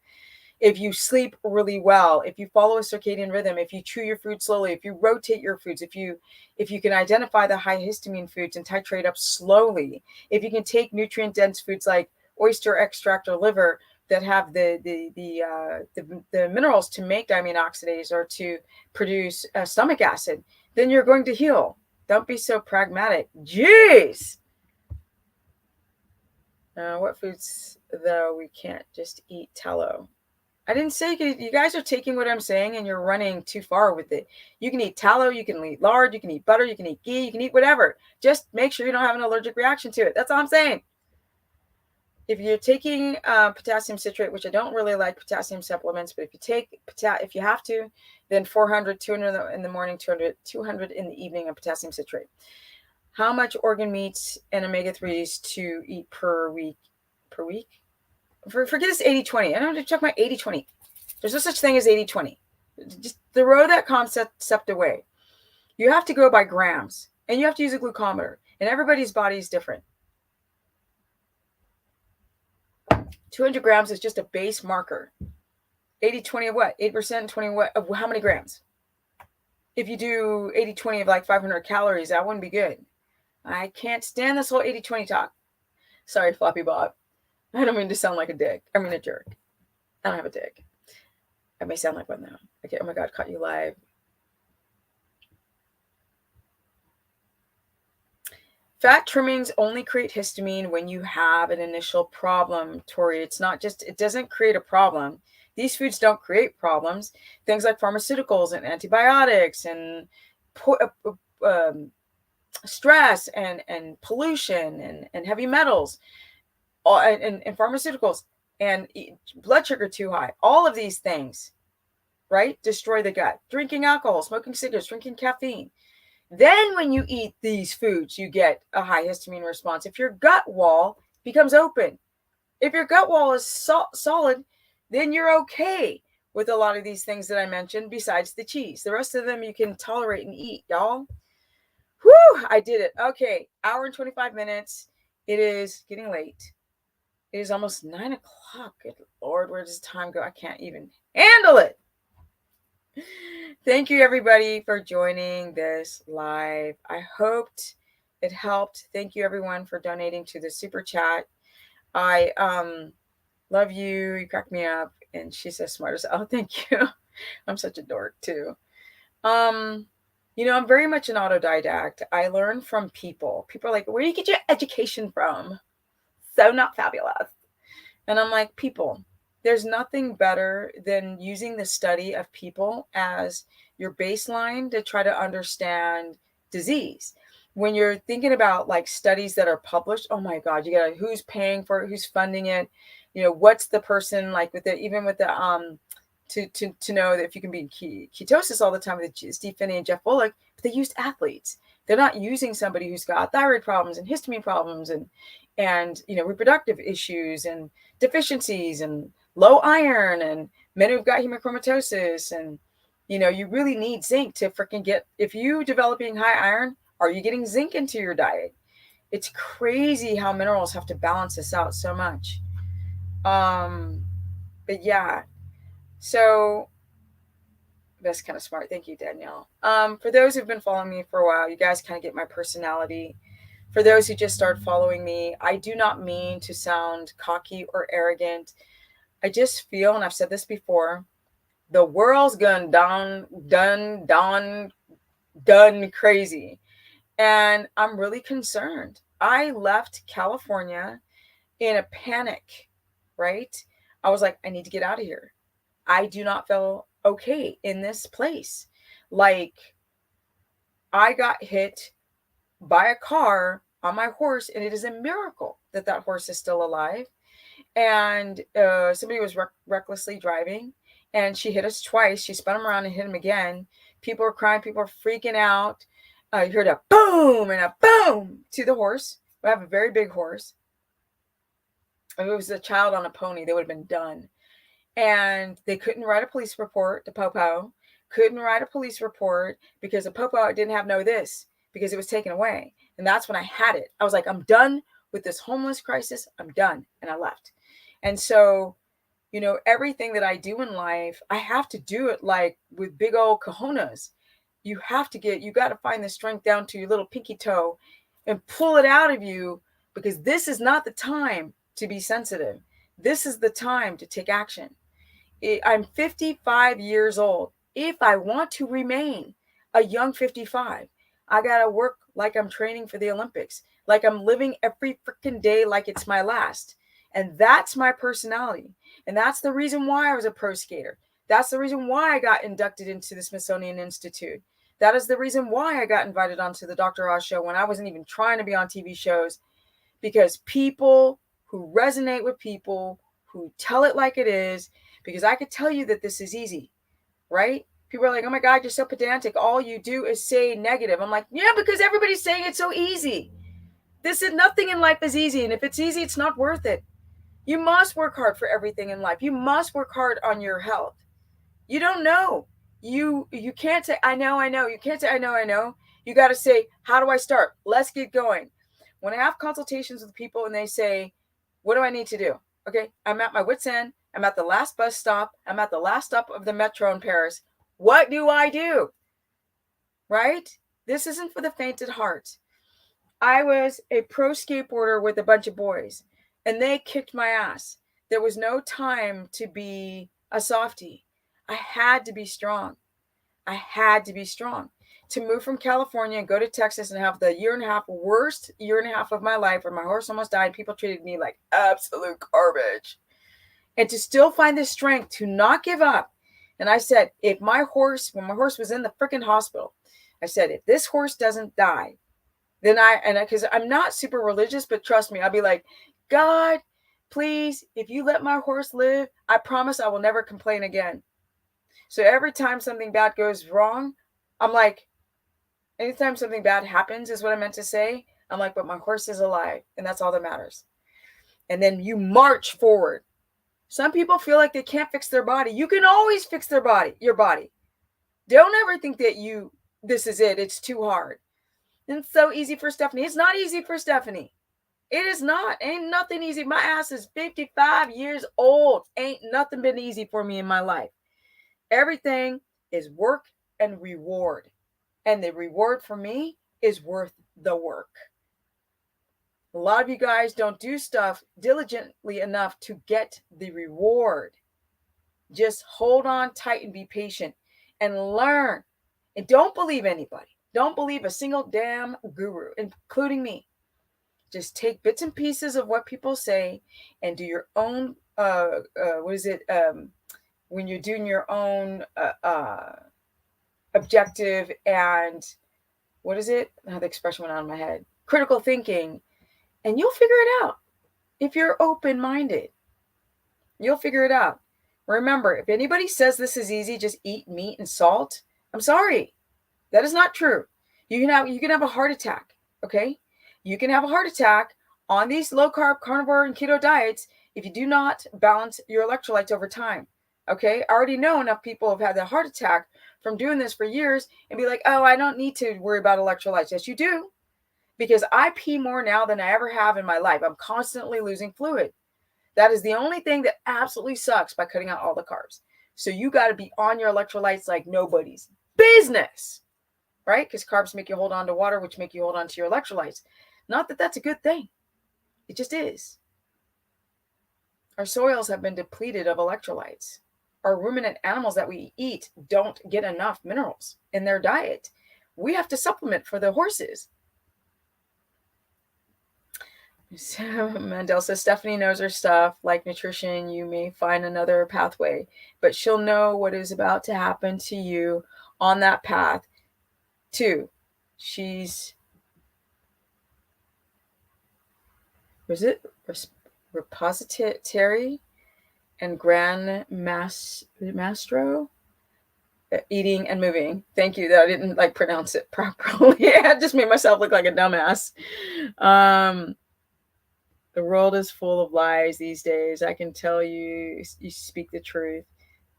If you sleep really well, if you follow a circadian rhythm, if you chew your food slowly, if you rotate your foods, if you can identify the high histamine foods and titrate up slowly, if you can take nutrient dense foods like oyster extract or liver that have the minerals to make diamine oxidase or to produce stomach acid, then you're going to heal. Don't be so pragmatic. Jeez. What foods, though, we can't just eat tallow? I didn't say you guys are taking what I'm saying and you're running too far with it. You can eat tallow, you can eat lard, you can eat butter, you can eat ghee, you can eat whatever. Just make sure you don't have an allergic reaction to it. That's all I'm saying. If you're taking potassium citrate, which I don't really like potassium supplements, but if you take if you have to, then 400, 200 in the morning, 200 in the evening of potassium citrate. How much organ meats and omega-3s to eat per week? Forget this 80-20. I don't have to check my 80-20. There's no such thing as 80-20. Just throw that concept away. You have to go by grams, and you have to use a glucometer, and everybody's body is different. 200 grams is just a base marker. 80-20 of what? 8%, 20 what? Of how many grams? If you do 80-20 of like 500 calories, that wouldn't be good. I can't stand this whole 80-20 talk. Sorry, Floppy Bob. I don't mean to sound like a dick. I mean a jerk. I don't have a dick. I may sound like one though. Okay, oh my God, caught you live. Fat trimmings only create histamine when you have an initial problem, Tori. It's not just, it doesn't create a problem. These foods don't create problems. Things like pharmaceuticals and antibiotics and stress and pollution and heavy metals and pharmaceuticals and blood sugar too high. All of these things, right, destroy the gut. Drinking alcohol, smoking cigarettes, drinking caffeine. Then when you eat these foods, you get a high histamine response. If your gut wall becomes open, if your gut wall is solid, then you're okay with a lot of these things that I mentioned besides the cheese. The rest of them you can tolerate and eat, y'all. Whew, I did it. Okay, hour and 25 minutes. It is getting late. It is almost 9 o'clock. Good Lord, where does time go? I can't even handle it. Thank you, everybody, for joining this live. I hoped it helped. Thank you, everyone, for donating to the super chat. I love you. You crack me up. And she's so smart as oh, thank you. I'm such a dork, too. You know, I'm very much an autodidact. I learn from people. People are like, where do you get your education from? So not fabulous. And I'm like, people. There's nothing better than using the study of people as your baseline to try to understand disease. When you're thinking about like studies that are published, oh my God, you gotta, who's paying for it, who's funding it, you know, what's the person like with the, even with the, to know that if you can be in ketosis all the time with Steve Finney and Jeff Bullock, but they used athletes. They're not using somebody who's got thyroid problems and histamine problems and you know, reproductive issues and deficiencies and low iron and men who've got hemochromatosis. And, you know, you really need zinc to freaking get, if you developing high iron, are you getting zinc into your diet? It's crazy how minerals have to balance this out so much. But yeah, so that's kind of smart. Thank you, Danielle. For those who've been following me for a while, you guys kind of get my personality. For those who just started following me, I do not mean to sound cocky or arrogant. I just feel, and I've said this before, the world's gone done crazy. And I'm really concerned. I left California in a panic, right? I was like, I need to get out of here. I do not feel okay in this place. Like, I got hit by a car on my horse, and it is a miracle that that horse is still alive. And somebody was recklessly driving, and she hit us twice. She spun him around and hit him again. People were crying. People were freaking out. You heard a boom and a boom to the horse. We have a very big horse. If it was a child on a pony, they would have been done. And they couldn't write a police report, the Popo. Couldn't write a police report because the Popo didn't have no this, because it was taken away. And that's when I had it. I was like, I'm done with this homeless crisis. I'm done. And I left. And so, you know, everything that I do in life, I have to do it like with big old cojones. You have to you got to find the strength down to your little pinky toe and pull it out of you, because this is not the time to be sensitive. This is the time to take action. I'm 55 years old. If I want to remain a young 55, I got to work like I'm training for the Olympics, like I'm living every freaking day like it's my last. And that's my personality. And that's the reason why I was a pro skater. That's the reason why I got inducted into the Smithsonian Institute. That is the reason why I got invited onto the Dr. Oz show when I wasn't even trying to be on TV shows, because people who resonate with people, who tell it like it is, because I could tell you that this is easy, right? People are like, oh my God, you're so pedantic. All you do is say negative. I'm like, yeah, because everybody's saying it's so easy. This is nothing in life is easy. And if it's easy, it's not worth it. You must work hard for everything in life. You must work hard on your health. You don't know. You can't say, I know. You can't say, I know. You got to say, how do I start? Let's get going. When I have consultations with people and they say, what do I need to do? Okay, I'm at my wit's end. I'm at the last bus stop. I'm at the last stop of the metro in Paris. What do I do? Right? This isn't for the faint at heart. I was a pro skateboarder with a bunch of boys, and they kicked my ass. There was no time to be a softie. I had to be strong. I had to be strong. To move from California and go to Texas and have the worst year and a half of my life where my horse almost died, people treated me like absolute garbage. And to still find the strength to not give up. And I said, when my horse was in the freaking hospital, I said, if this horse doesn't die, then because I'm not super religious, but trust me, I'll be like, God, please, if you let my horse live, I promise I will never complain again. So every time something bad goes wrong, I'm like, anytime something bad happens is what I meant to say. I'm like, but my horse is alive, and that's all that matters. And then you march forward. Some people feel like they can't fix their body. You can always fix your body. Don't ever think that this is it. It's too hard. And it's so easy for Stephanie. It's not easy for Stephanie. It is not. Ain't nothing easy. My ass is 55 years old. Ain't nothing been easy for me in my life. Everything is work and reward. And the reward for me is worth the work. A lot of you guys don't do stuff diligently enough to get the reward. Just hold on tight and be patient and learn. And don't believe anybody. Don't believe a single damn guru, including me. Just take bits and pieces of what people say and do your own, when you're doing your own objective and, I have the expression went out of my head, critical thinking, and you'll figure it out. If you're open-minded, you'll figure it out. Remember, if anybody says this is easy, just eat meat and salt, I'm sorry. That is not true. You can have a heart attack, okay? You can have a heart attack on these low-carb, carnivore, and keto diets if you do not balance your electrolytes over time, okay? I already know enough people have had a heart attack from doing this for years and be like, oh, I don't need to worry about electrolytes. Yes, you do, because I pee more now than I ever have in my life. I'm constantly losing fluid. That is the only thing that absolutely sucks by cutting out all the carbs. So you got to be on your electrolytes like nobody's business, right? Because carbs make you hold on to water, which make you hold on to your electrolytes. Not that that's a good thing. It just is. Our soils have been depleted of electrolytes. Our ruminant animals that we eat don't get enough minerals in their diet. We have to supplement for the horses. So Mandel says, Stephanie knows her stuff. Like nutrition, you may find another pathway, but she'll know what is about to happen to you on that path too. She's, repository and Grand Mastro eating and moving. Thank you that I didn't pronounce it properly. I just made myself look like a dumbass. The world is full of lies these days. I can tell you speak the truth.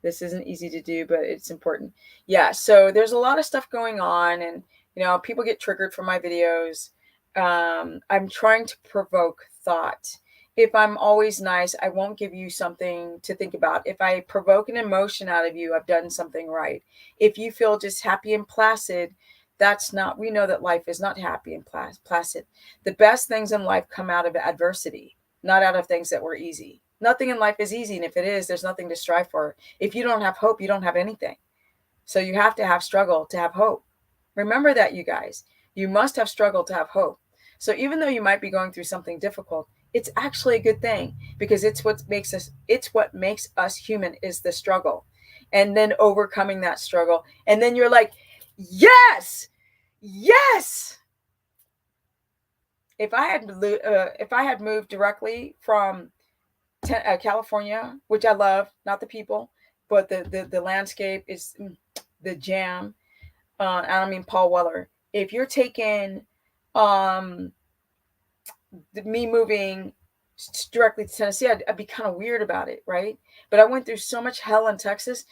This isn't easy to do, but it's important. Yeah, so there's a lot of stuff going on, and people get triggered from my videos. I'm trying to provoke thought. If I'm always nice, I won't give you something to think about. If I provoke an emotion out of you, I've done something right. If you feel just happy and placid, we know that life is not happy and placid. The best things in life come out of adversity, not out of things that were easy. Nothing in life is easy. And if it is, there's nothing to strive for. If you don't have hope, you don't have anything. So you have to have struggle to have hope. Remember that, you guys. You must have struggle to have hope. So even though you might be going through something difficult, it's actually a good thing, because it's what makes us human, is the struggle. And then overcoming that struggle. And then you're like, yes. If I had moved directly from California, which I love, not the people, but the landscape is the jam. I don't mean Paul Weller. If you're taking me moving directly to Tennessee, I'd be kind of weird about it, right? But I went through so much hell in Texas.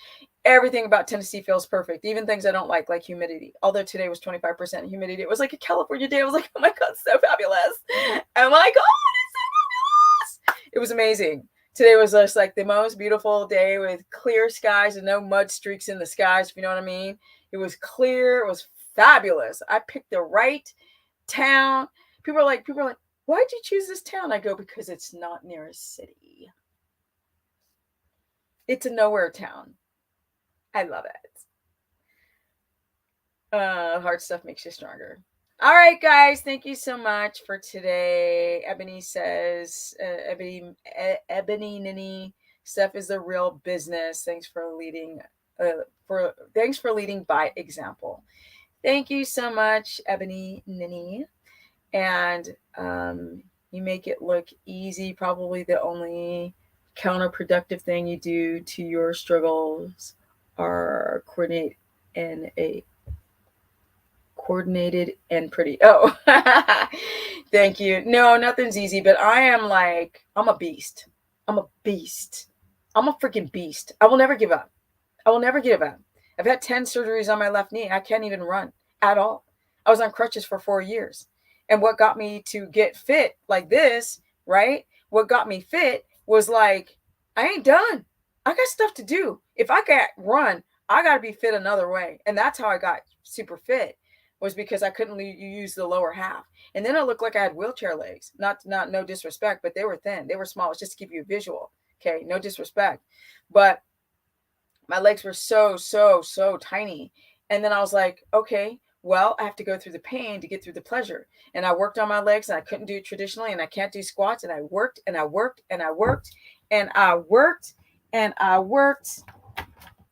Everything about Tennessee feels perfect. Even things I don't like humidity. Although today was 25% humidity. It was like a California day. I was like, oh my God, so fabulous. Oh my God, it's so fabulous. It was amazing. Today was just like the most beautiful day with clear skies and no mud streaks in the skies, if you know what I mean. It was clear. It was fabulous. I picked the right town. People are like, why'd you choose this town? I go, because it's not near a city. It's a nowhere town. I love it. Hard stuff makes you stronger. All right, guys. Thank you so much for today. Ebony says, Ebony Nini, stuff is the real business. Thanks for leading. Thanks for leading by example. Thank you so much, Ebony Nini. And you make it look easy. Probably the only counterproductive thing you do to your struggles are coordinated and pretty. Oh, thank you. No, nothing's easy, but I'm a beast. I'm a beast. I'm a freaking beast. I will never give up. I will never give up. I've had 10 surgeries on my left knee. I can't even run at all. I was on crutches for 4 years. And what got me to get fit like this, right? What got me fit was like, I ain't done. I got stuff to do. If I can't run, I got to be fit another way. And that's how I got super fit, was because I couldn't use the lower half. And then it looked like I had wheelchair legs. Not no disrespect, but they were thin. They were small. It's just to give you a visual. Okay, no disrespect. But my legs were so tiny. And then I was like, okay, well, I have to go through the pain to get through the pleasure. And I worked on my legs, and I couldn't do it traditionally, and I can't do squats. And I worked and I worked and I worked and I worked and I worked.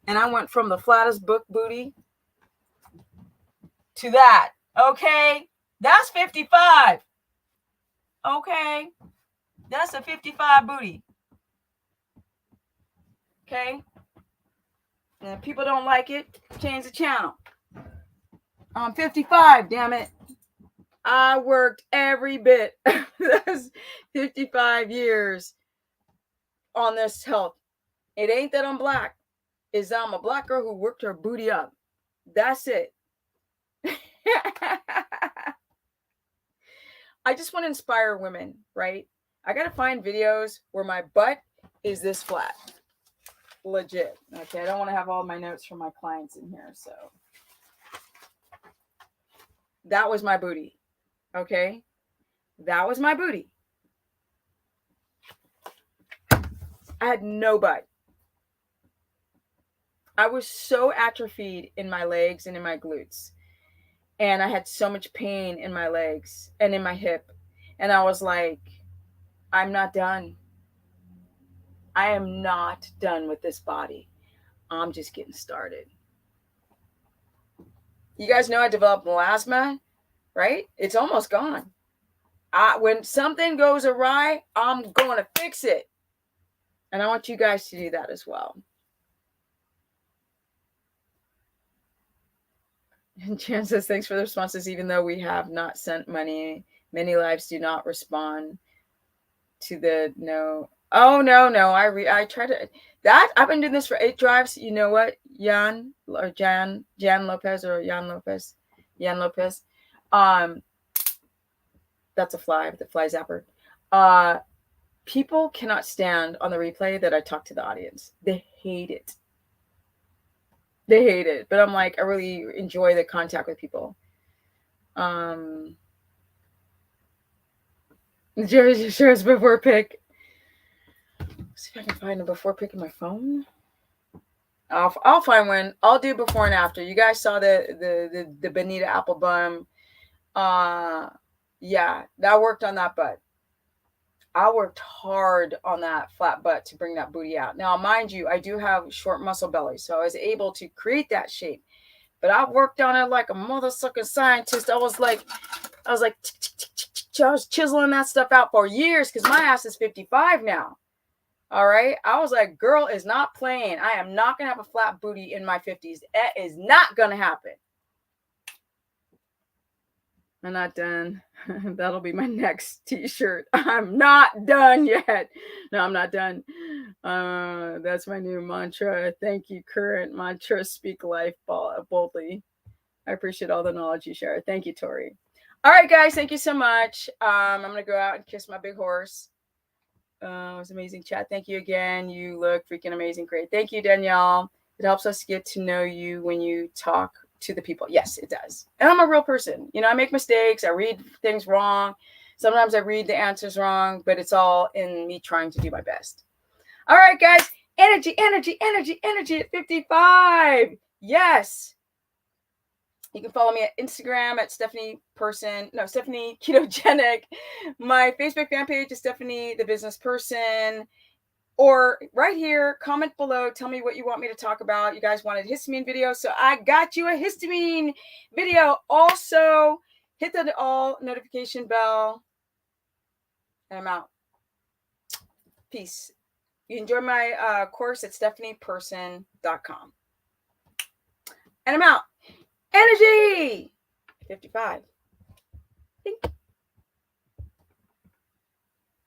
And I went from the flattest booty to that. Okay. That's 55. Okay. That's a 55 booty. Okay. And if people don't like it, change the channel. I'm 55, damn it. I worked every bit. That's 55 years on this health. It ain't that I'm black. It's that I'm a black girl who worked her booty up. That's it. I just want to inspire women, right? I got to find videos where my butt is this flat. Legit. Okay, I don't want to have all my notes from my clients in here, so. That was my booty. Okay? That was my booty. I had no butt. I was so atrophied in my legs and in my glutes. And I had so much pain in my legs and in my hip. And I was like, I'm not done. I am not done with this body. I'm just getting started. You guys know I developed melasma, right? It's almost gone. When something goes awry, I'm going to fix it. And I want you guys to do that as well. And Jan says, thanks for the responses. Even though we have not sent money, many lives do not respond to the no. Oh, no. I try to. I've been doing this for 8 drives. You know what? Jan Lopez. That's a fly, the fly zapper. People cannot stand on the replay that I talk to the audience. They hate it. But I'm like, I really enjoy the contact with people. Jerry shares before pick. Let's see if I can find a before pick in my phone. I'll find one. I'll do before and after. You guys saw the Bonita apple bum. Yeah, that worked on that butt. I worked hard on that flat butt to bring that booty out. Now, mind you, I do have short muscle belly, so I was able to create that shape. But I worked on it like a motherfucking scientist. I was chiseling that stuff out for years because my ass is 55 now. All right. I was like, girl is not playing. I am not going to have a flat booty in my 50s. That is not going to happen. I'm not done. That'll be my next t-shirt. I'm not done yet. No, I'm not done. That's my new mantra. Thank you, current mantra. Speak life boldly. I appreciate all the knowledge you share. Thank you, Tori. All right, guys. Thank you so much. I'm going to go out and kiss my big horse. It's amazing chat. Thank you again. You look freaking amazing. Great. Thank you, Danielle. It helps us get to know you when you talk to the people. Yes, it does. And I'm a real person. You know, I make mistakes. I read things wrong. Sometimes I read the answers wrong, but it's all in me trying to do my best. All right, guys. Energy, energy, energy, energy at 55. Yes. You can follow me at Instagram at Stephanie Ketogenic. My Facebook fan page is Stephanie the Business Person. Or right here, comment below. Tell me what you want me to talk about. You guys wanted histamine video, so I got you a histamine video. Also, hit the all notification bell. And I'm out. Peace. You enjoy my course at stephanieperson.com. And I'm out. Energy! 55.